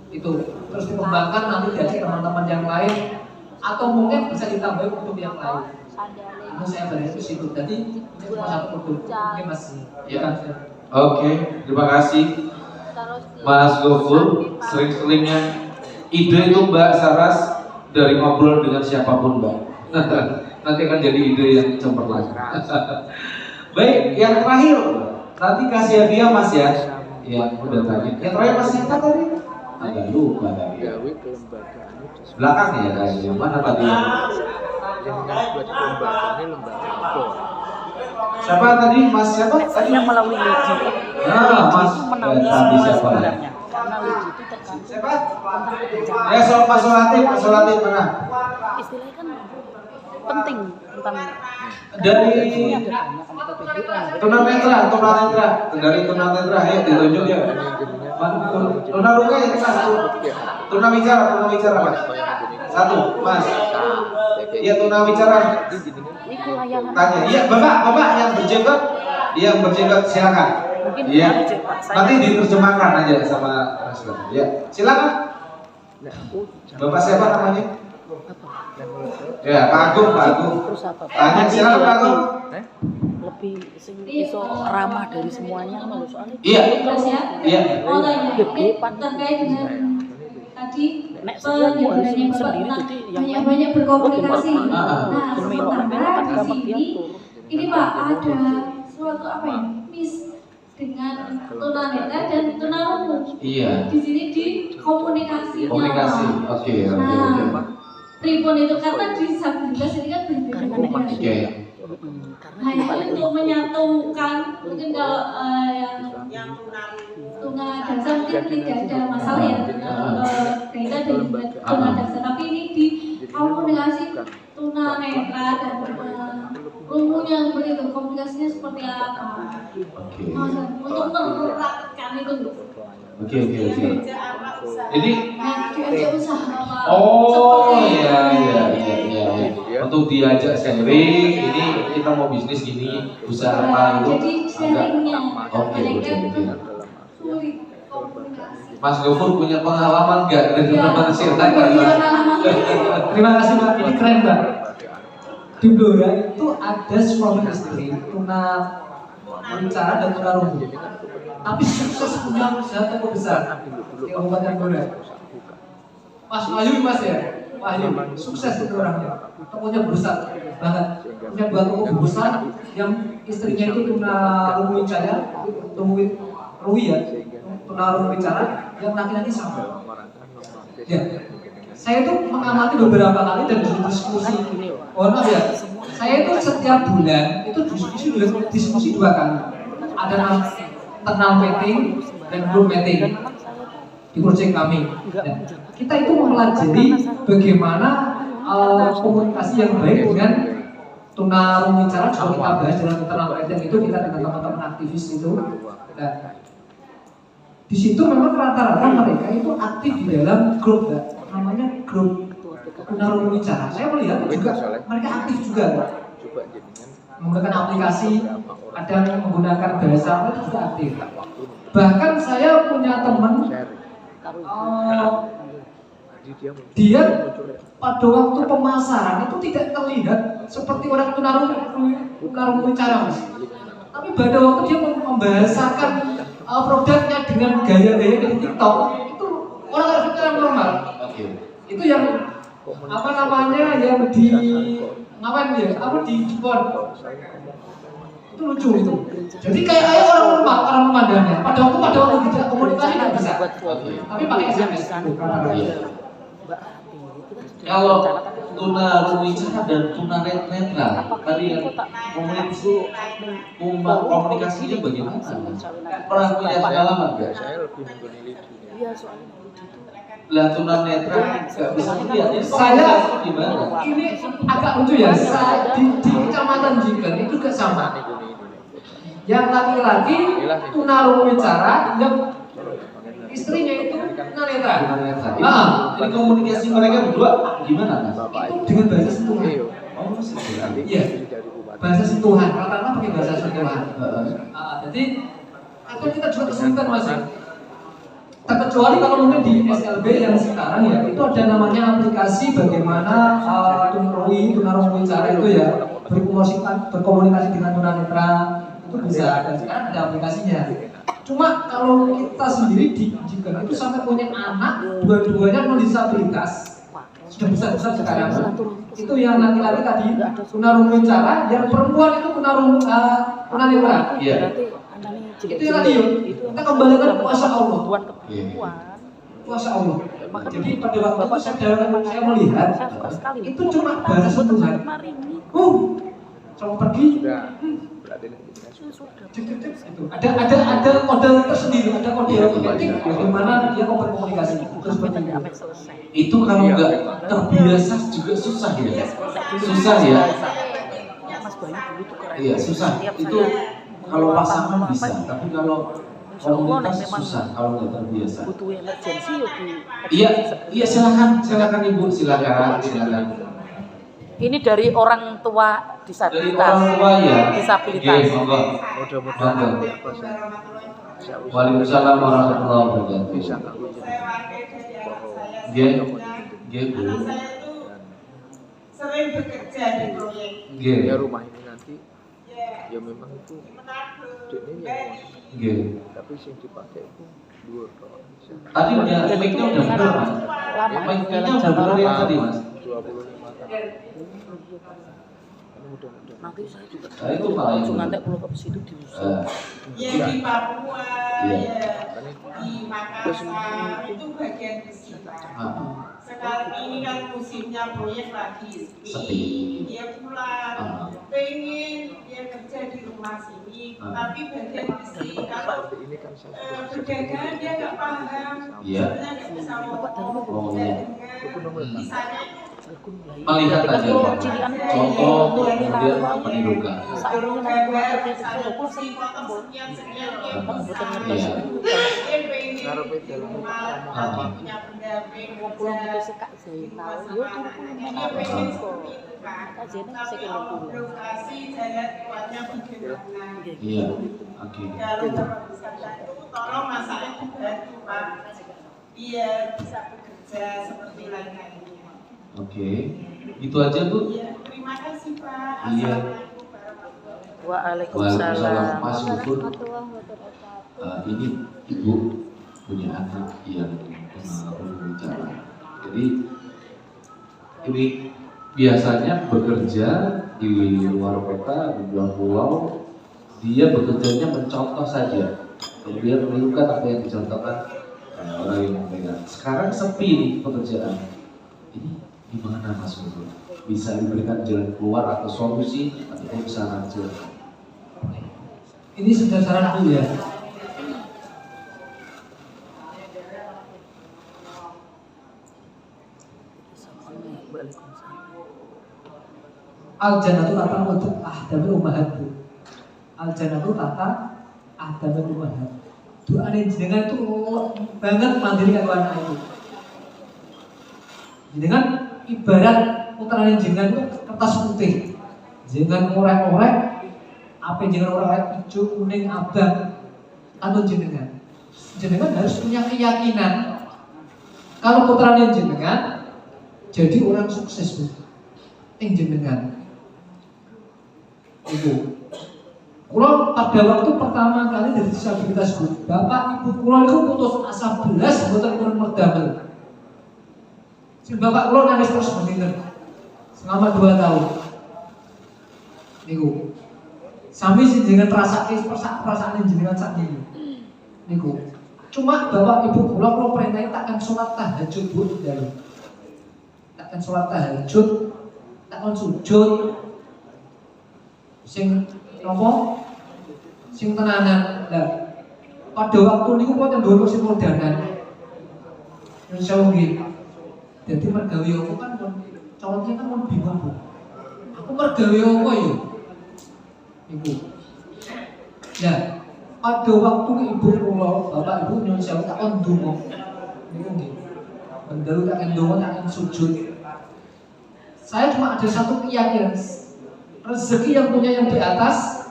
Itu terus dikembangkan, nanti diajak teman-teman yang lain, atau mungkin bisa ditambah untuk yang lain. Itu saya berharap di situ. Jadi ini cuma satu produk. Oke, Mas. Ya kan. Oke, terima kasih Mas Gofur. Sering-seringnya ide itu Mbak Saras dari ngobrol dengan siapapun, Mbak. Nanti akan jadi ide yang cemerlang. Baik, yang terakhir nanti kasih hadiah Mas ya. Yang udah tadi. Yang terakhir Mas siapa tadi? Agak lupa tadi. Belakang ya guys. Yang mana tadi? Yang buat kelembagaan ini lembaga apa? Siapa tadi? Mas siapa? Tadi yang melalui Ligi. Mas itu menaungi tadi semua siapa? sebenarnya. Karena Ligi itu terkandung Siapa? tentang kebencanaan. Ya soal Mas Solatif mana? Istilahnya kan penting tentang Dari ini ada banyak sama PPBN. tunanetra, dari tunanetra ya ditunjuk ya. Tunaruka ya satu. Tunawicara Mas. Satu, Mas. Iya tunawicara. Itu layanan. Tanya, iya Bapak yang berjenggot silakan. Mungkin Iya. Pak, Nanti diterjemahkan aja sama Mas. Ya, silakan. Bapak siapa namanya? Ya, Pak Agung. Terus apa? Tanya silakan Pak Agung. Lebih iso ramah dari semuanya kan soalnya. Iya. Iya. Mau tanya, Gegepan. terkait dengan tadi Nek saya harus penyebutannya sendiri Bapak jadi yang banyak berkomunikasi. Nah, demi sementara di gampang sini diatur. ini Pak ada suatu apa ya, miss dengan tunanetra dan tunarungu. Iya. Di sini di komunikasi. Oke. Nah, pripun itu karena disabilitas ini kan berbeda-beda. Oke. Nah itu untuk menyatukan mungkin kalau yang tunadaksa mungkin tidak ada masalah ya kaitan dengan tunadaksa, tapi ini di komunikasi tunanetra dan rumuhnya seperti itu, komunikasinya seperti apa? Untuk merakatkan itu. Oke. Ini diajak usaha apa? oh iya. Untuk diajak sharing, ini kita mau bisnis gini, usaha apa itu? Jadi sharingnya. Oke. Sulit komunikasi. Mas Gofur punya pengalaman nggak dari teman sharing? Terima kasih Mbak, ini keren Mbak. Di Blora itu ada suami istri, tuna rencana dan tuna rungu. Tapi sukses punya usaha toko besar di Kabupaten Blora. Mas Wahyu Mas ya, Wahyu sukses itu orangnya. Tokonya besar banget, punya 2 toko besar yang istrinya itu tuna rungu Wijaya, Rui ya, tuna rungu Wijaya, yang laki-laki sama. Ya, saya itu mengamati beberapa kali dan diskusi. Maaf ya, saya itu setiap bulan itu diskusi 2 kali. Ada internal meeting dan group meeting di proyek kami. Dan kita itu mempelajari bagaimana komunikasi yang baik dengan tunarungu bicara juga kita bahas dalam internal meeting itu kita dengan teman-teman aktivis itu. Dan di situ memang rata-rata mereka itu aktif di dalam grup, namanya grup tunarungu bicara. Saya melihat juga mereka aktif juga, menggunakan aplikasi, ada yang menggunakan bahasa itu juga aktif. Bahkan saya punya teman, dia pada waktu pemasaran itu tidak terlihat seperti orang tunarungu bicara, Mas. Tapi pada waktu dia membahasakan produknya dengan gaya-gaya di TikTok, itu orang normal. Itu yang apa namanya yang di ngapain dia? Apa di Jepang? Itu lucu itu. Jadi kayak orang normal, orang memandangnya. Pada waktu tidak komunikasi tidak bisa. Tapi pakai SMS. Kalau tunarungu bicara dan tunanetra tadi yang komunikasinya bagaimana? Pernah punya pengalaman nggak? Saya lebih meneliti. Iya, soalnya Lah tunanetra nggak bisa lihat. Saya gimana? ini agak lucu ya. Di Kecamatan Jinggan itu juga sama. Yang laki-laki tunarungu bicara, yang istrinya itu tunanetra. Jadi komunikasi mereka berdua gimana? Itu dengan bahasa sentuhan. Oh, sentuhan. Iya. Bahasa sentuhan. Rata-rata pakai bahasa sentuhan. Jadi atau kita juga kesulitan masih. Terkecuali kalau mungkin di SLB yang sekarang ya itu ada namanya aplikasi bagaimana tunarungu bicara itu ya berkomunikasi dengan tunanetra itu bisa, dan sekarang ada aplikasinya. Cuma kalau kita sendiri di Jika itu sampai punya anak dua-duanya non disabilitas sudah besar sekarang. Itu yang laki-laki tadi tunarungu bicara, yang perempuan itu tunanetra. Iya. Itu yang tadi kita kembalikan kuasa Allah. Kuasa Allah. Jadi pada waktu itu saya melihat itu cuma bahasa sentuhan. Coba pergi. Ada kode tersendiri, ada kode etik bagaimana dia mau berkomunikasi. Itu kalau nggak terbiasa juga susah ya. Susah ya. Iya susah. Itu kalau pasangan bisa, tapi kalau komunitas susah kalau nggak terbiasa. Butuh emergensi Iya silakan Ibu, silakan. Ini dari orang tua disabilitas. Dari orang tua ya. Disabilitas. Monggo. Waalaikumsalam warahmatullahi wabarakatuh. Bu. Sering bekerja di proyek. Ya rumah ini nanti ya memang itu ini tapi yang dipakai itu 2 orang. Tadi mic-nya udah benar Mas. Mic-nya udah benar yang tadi Mas. 25 tahun. Nanti saya juga itu malah itu. nanti pulau ke situ di Ya di Papua, ya di Makassar itu bagian pesisir. Sekarang ini kan musimnya proyek lagi sepi. Dia pulang, pengen dia kerja di rumah sini, tapi bagian besi kalau berdagang dia nggak paham, sebenarnya nggak bisa ngomong dan dengan misalnya melihat aja Pak. Contoh kemudian menirukan. Iya, oke. Tolong masalahnya dibantu Pak, biar bisa bekerja seperti lain-lainnya. Oke, itu aja Bu. Iya, terima kasih Pak. Iya. Waalaikumsalam. Mas Gufur. Ini Ibu punya anak yang berbicara. Jadi ini biasanya bekerja di luar kota, di luar pulau, dia bekerjanya mencontoh saja. Kemudian menirukan apa yang dicontohkan orang yang memegang. Sekarang sepi nih pekerjaan. Ini gimana Mas Gufur? Bisa diberikan jalan keluar atau solusi atau saran jalan? Ini sudah saran dulu ya. Al-jannatu tata ahdamul ummahat. Al-jannatu tata ahdamul ummahat. Doa jenengan itu banget mandiri karo anak itu. Jenengan ibarat putrane jenengan itu kertas putih. Jenengan ngorek-ngorek apa jenengan ngorek hijau, kuning, abang atau jenengan. Jenengan harus punya keyakinan kalau putrane jenengan jadi orang sukses Bu. Jenengan. Ibu, kulo pada waktu pertama kali dari disabilitas Bu, bapak ibu kulo itu putus asa belas buatan kurang merdamel. Si bapak kulo nangis terus bener selama 2 tahun. Niku, sami sih jenengan perasaan jenengan saat ini. Niku, cuma bapak ibu kulo perintahnya takkan sholat tahajud Bu di dalam. Takkan sholat tahajud, takkan sujud. Sing nopo sing tenanan lah pada waktu niku kok ndoro kursi rodanan insyaallah nggih dadi mergawe apa kan calonnya kan mun bingung Bu aku mergawe apa ya niku ya pada waktu ibu kula bapak ibu nyuwun sewu tak ndonga niku nggih mendalu tak ndonga tak sujud saya cuma ada satu keyakinan rezeki yang punya yang di atas,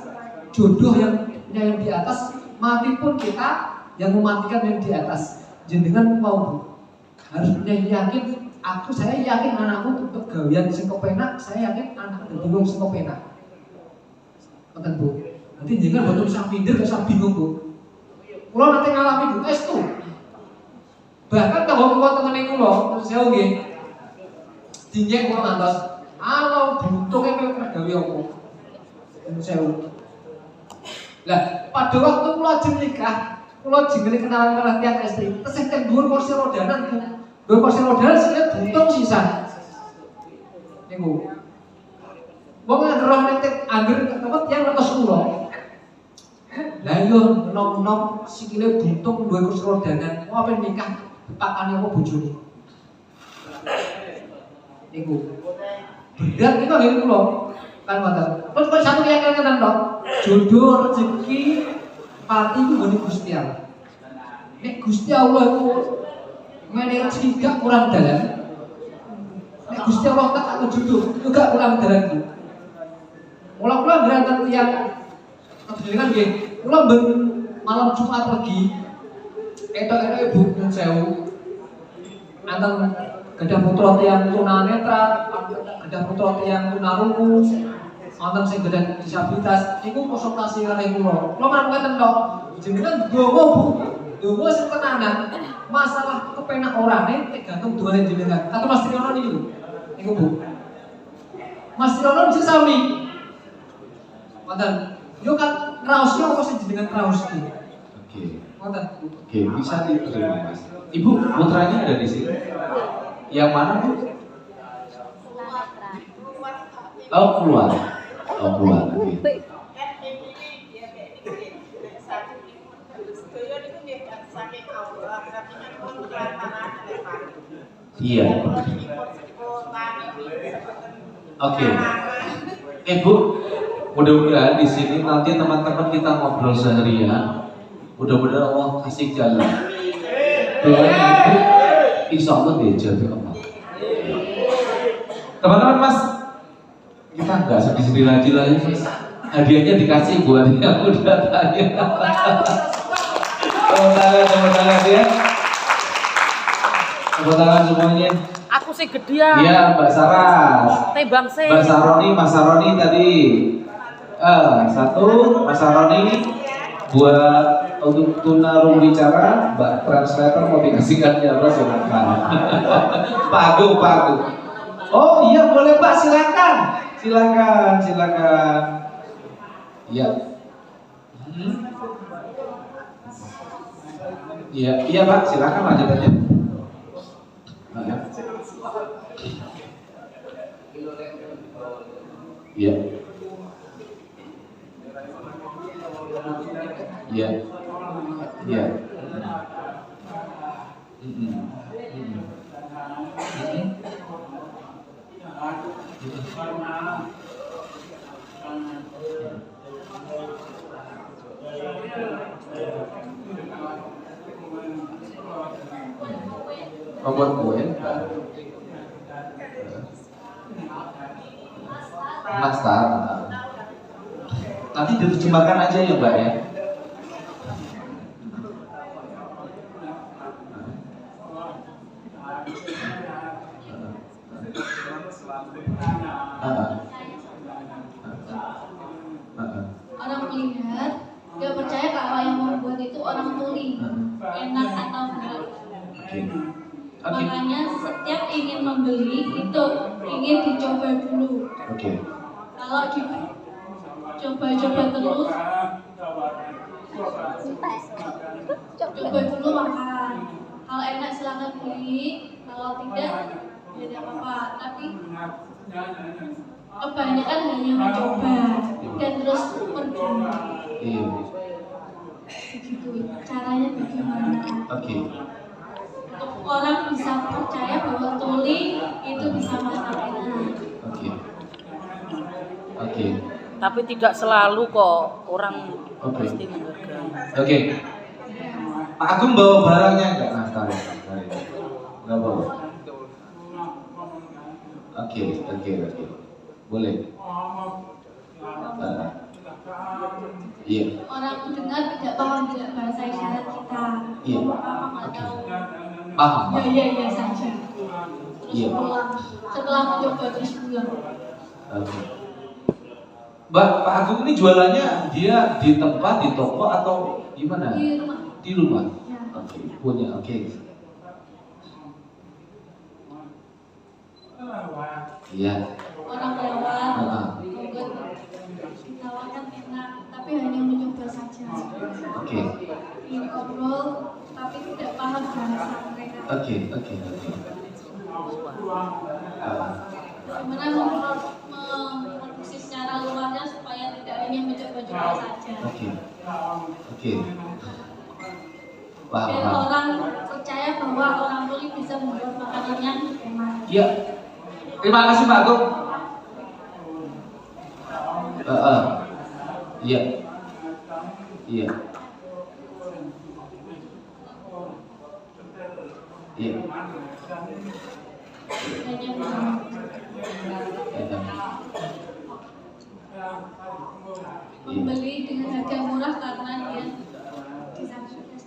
jodoh yang punya yang di atas, mati pun kita yang mematikan yang di atas. Jenengan mau Bu, harus punya yakin. Saya yakin anakku untuk gawian sing kepenak, saya yakin anak dadi sing kepenak. Ngoten Bu. Nanti jenengan boten usah minder, usah bingung Bu. Kula nanti ngalami Bu estu. Bahkan kalau kula tengene kula, saya nggih. Dinyek kula ngantos kalau butuhnya kayak gawe apa? Sewu. Lah, pada waktu kula ajeng nikah, kula jenenge kenalan tiang istri. Tesih teng dhuwur kursi rodanan Bu. Dhuwur kursi rodanan sing butuh sisa. Niku. Wong ngeroh nek anggere ketemu tiang ngetos kula. Lah yo nom-nom sikile buntung duwe kursi rodanan. Mau apa nikah pakane apa bojone. Niku. Berat kita nggih kula kan ngoten. Terus satu keyakinan tok. Jodoh rezeki pati itu ngene Gusti Allah. Nek Gusti Allah itu ngene rezeki gak kurang dalan. Nek Gusti Allah tak jodoh itu gak kurang dalan Bu. Mula-mula gerakan tiyang kebetulan nggih. Kula malam Jumat lagi etok-etok Ibu nyuwun sewu. Anteng gadah putra tiyang tunanetra, gadah putra tiyang tunarungu, wonten sing gadah disabilitas, niku konsultasi kalih kula. Kula mangkaten tok, jenengan donga Bu. Donga sing tenanan. Masalah kepenak orane tergantung dongane jenengan. Kata Mas Triono niku. Niku Bu. Mas Triono sing sami. Wonten. Yo kan raos yo apa sing jenengan raos iki? Oke. Wonten. Oke, bisa diterima Mas. Ibu putranya ada di sini? Yang mana Bu? Oh keluar. Oh keluar. Okay. Iya. Oke. Bu, mudah-mudahan di sini nanti teman-teman kita ngobrol seharian. Mudah-mudahan Allah kasih jalan. Doain Ibu, insya Allah diajar apa. Teman-teman Mas, kita nggak sedih-sedih lagi lah ya. Hadiahnya dikasih buat yang udah tanya. Tepuk tangan ya. Tepuk tangan semuanya. Aku sih gedean. Iya, Mbak Saras. Tebang sih. Mbak Saroni, Mas Saroni tadi. Satu, Mas Saroni buat untuk tunarung bicara, Mbak Translator mau dikasihkan apa silakan. Pak Agung. Oh iya boleh Pak, silakan. Iya. Iya Pak, silakan lanjut aja. Iya. Buat gue nastar nanti diterjemahkan aja ya Mbak ya. Orang melihat, dia percaya kalau yang membuat itu orang tuli, enak atau berat. Makanya setiap ingin membeli itu ingin dicoba dulu. Kalau dicoba-coba terus, coba dulu makan. Kalau enak silakan beli, kalau tidak ya tidak apa-apa. Tapi kebanyakan hanya mencoba dan terus pergi. Begitu. Caranya bagaimana? Untuk orang bisa percaya bahwa tuli itu bisa masak enak. Tapi tidak selalu kok orang pasti menghargai. Pak Agung bawa barangnya enggak? Nah, taruh. Enggak bawa. Oke. Boleh. Iya. Orang dengar tidak paham tidak bahasa isyarat kita. Iya. Nggak tahu. Paham. Ya saja. Iya. Setelah mencoba terus pulang. Mbak, Pak Agung ini jualannya dia di tempat, di toko atau gimana? Di rumah. Di rumah. Ya. Punya. Iya. Orang lewat, ditawarkan enak, tapi hanya mencoba saja. Ingin ngobrol, tapi tidak paham bahasa mereka. Bagaimana memproduksi secara luasnya supaya tidak hanya mencoba-coba saja. Biar orang percaya bahwa orang tuli bisa membuat makanan yang enak. Iya. Terima kasih Pak Agung. Iya. Membeli dengan harga murah karena dia disangsikan.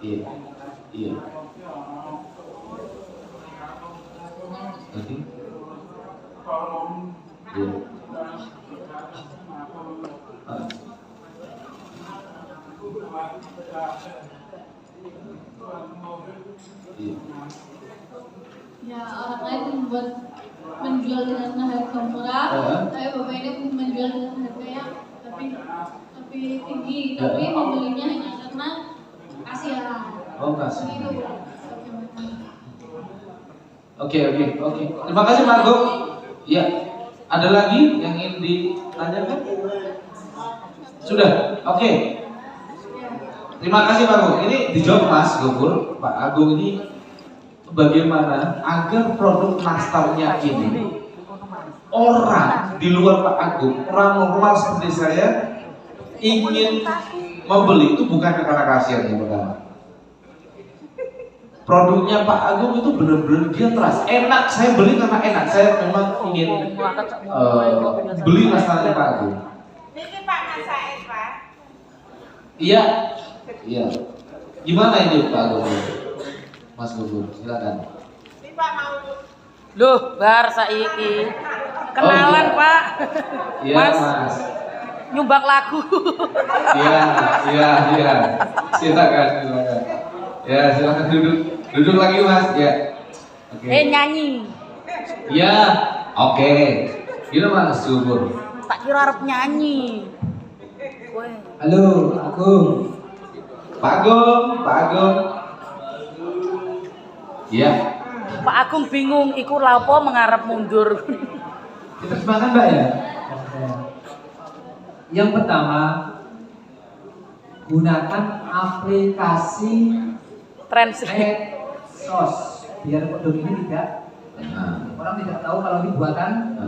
Iya. Ya, orang lain menjual dengan harga murah, tapi bapak ini menjual dengan harga yang lebih tinggi, tapi membelinya hanya karena kasihan. Itu Oke. Terima kasih Pak Agung. Iya. Ada lagi yang ingin ditanyakan? Sudah. Oke. Terima kasih Pak Agung. Ini dijawab Mas Gofur. Pak Agung ini bagaimana agar produk nastarnya ini orang di luar Pak Agung, orang normal seperti saya ingin membeli itu bukan karena kasihan yang pertama. Produknya Pak Agung itu benar-benar dia trust, enak, saya beli karena enak, saya memang ingin beli nastarnya Pak Agung. Ini Pak Masaid, Pak. Iya, iya. Gimana ini Pak Agung? Mas Gubernur, silakan. Ini Pak mau. Loh, bar saiki. Kenalan, iya. Pak. Iya, Mas. Nyumbang lagu. Iya. Silakan. Ya, silakan duduk lagi, Mas. Ya. Oke. Nyanyi. Iya, oke. Gimana Mas Gubernur? Tak kira arep nyanyi. Halo, Agung. Pak Agung. Iya. Pak Agung bingung iku lapo mengarep mundur. Diterjemahkan Mbak ya? Yang pertama, gunakan aplikasi Translate sos biar kodok ini tidak orang tidak tahu kalau ini buatan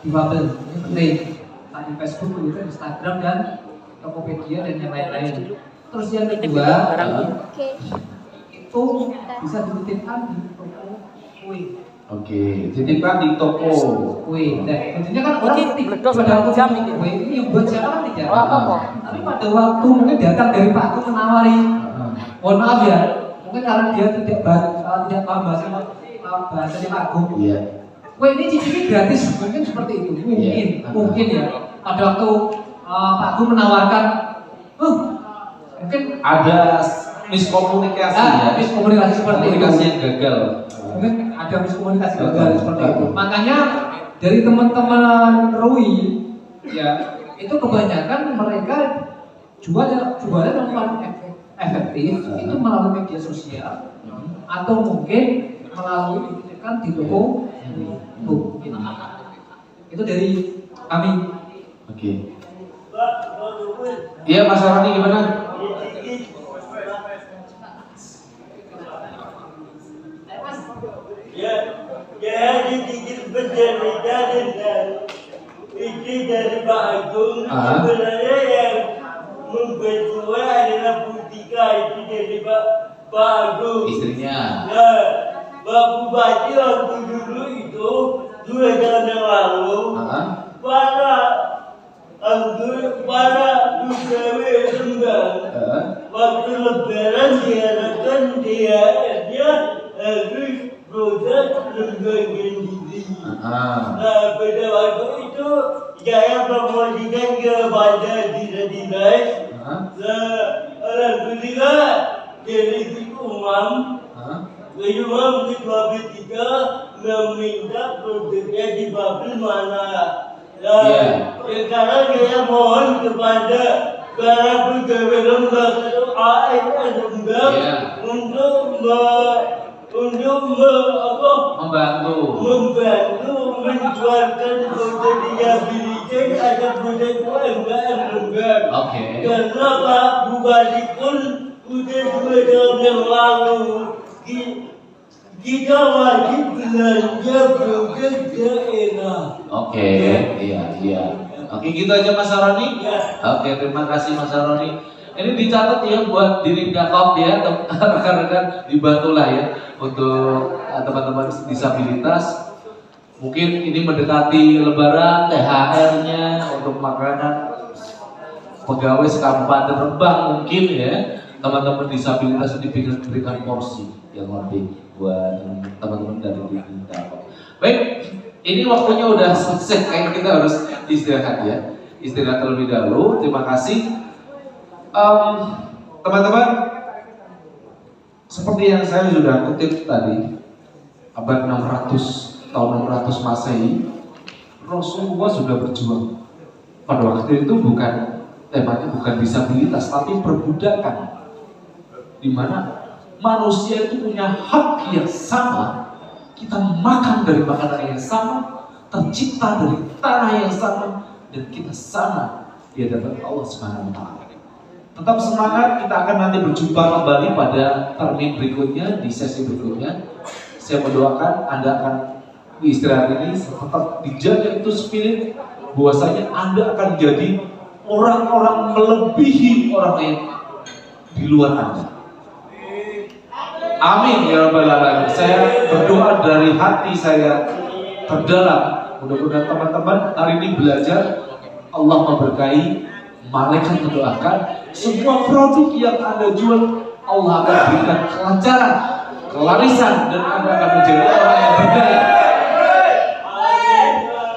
difabel. Ini penting. Di Facebook, Twitter, Instagram dan Tokopedia dan yang lain-lain. Terus yang kedua, itu bisa dititipkan di toko kue. Oke, titipkan di toko kue. Nah, intinya kan orang pada jam ini kue ini yang buat siapa kan tidak. Tapi pada waktu mungkin datang dari Pak Agung menawari, mohon maaf ya, mungkin karena dia tidak paham bahasa Pak Agung. Iya. Kue ini cicipi gratis, mungkin seperti itu. Mungkin ya. Pada waktu Pak Agung menawarkan, mungkin ada miskomunikasi ya. Miskomunikasi seperti itu. Komunikasi yang gagal. Mungkin ada miskomunikasi gagal seperti itu. Makanya dari teman-teman Rui ya, itu kebanyakan mereka jualan yang paling efektif itu melalui media sosial atau mungkin melalui dititipkan di toko. Itu dari kami. Oke. Iya, Mas Arani gimana? Ya, dikit bercerita dan ini dari Pak Agung. Sebenarnya yang membantu adalah Putika, itu dari Pak Agung. Istrinya. Ya, Pak Bupati waktu dulu itu 2 tahun yang lalu, para UKW Rembang waktu lebaran diharapkan dia harus produk mengembangkan diri. Nah, pada waktu itu saya promosikan kepada dinas. Nah, alhamdulillah dari Umam Ketua B3 meminta produknya di pabrik mana. Nah, sekarang saya mohon kepada para pegawai lembaga atau ASN Rembang untuk membantu menjualkan produk disabilitas atau produk UMKM Rembang. Karena Pak Bupati pun sudah 2 tahun yang lalu kita wajib belanja produk daerah. Oke, iya. Oke, gitu aja Mas Aroni. Oke, terima kasih Mas Aroni. Ini dicatat ya buat diri Dakop ya, rekan-rekan dibantulah ya untuk teman-teman disabilitas. Mungkin ini mendekati Lebaran, THR-nya untuk makanan pegawai sekabupaten Rembang mungkin ya, teman-teman disabilitas diberikan porsi yang lebih buat teman-teman dari diri Dakop. Baik, ini waktunya udah selesai, kayaknya kita harus istirahat ya, istirahat terlebih dahulu. Terima kasih. Teman-teman, seperti yang saya sudah kutip tadi, abad 600 tahun 600 Masehi, Rasulullah sudah berjuang. Pada waktu itu temanya bukan disabilitas, tapi perbudakan, di mana manusia itu punya hak yang sama. Kita makan dari makanan yang sama, tercipta dari tanah yang sama, dan kita sama di hadapan Allah Subhanahu wa Ta'ala. Tetap semangat, kita akan nanti berjumpa kembali pada termin berikutnya, di sesi berikutnya. Saya mendoakan Anda akan di istirahat ini tetap dijaga itu spirit bahwasanya Anda akan jadi orang-orang melebihi orang lain di luar Anda. Amin ya rabbal alamin. Saya berdoa dari hati saya terdalam. Mudah-mudahan teman-teman hari ini belajar, Allah memberkahi, malaikat mendoakan, semua produk yang Anda jual Allah akan berikan kelancaran, kelarisan, dan Anda akan menjadi orang yang berdaya.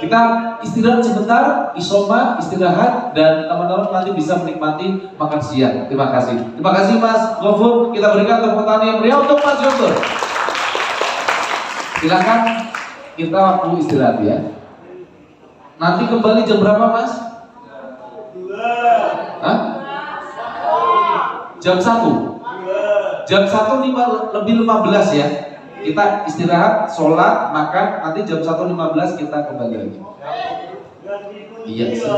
Kita istirahat sebentar, isoma, istirahat, dan teman-teman nanti bisa menikmati makan siang. Terima kasih. Terima kasih Mas Gofur. Kita berikan tepuk tangan yang meriah untuk Mas Gofur. Silakan kita waktu istirahat ya. Nanti kembali jam berapa Mas? Hah? Jam 1. Jam 1 lebih 15 ya. Kita istirahat, sholat, makan, nanti jam 1.15 kita kembali lagi. Iya sih.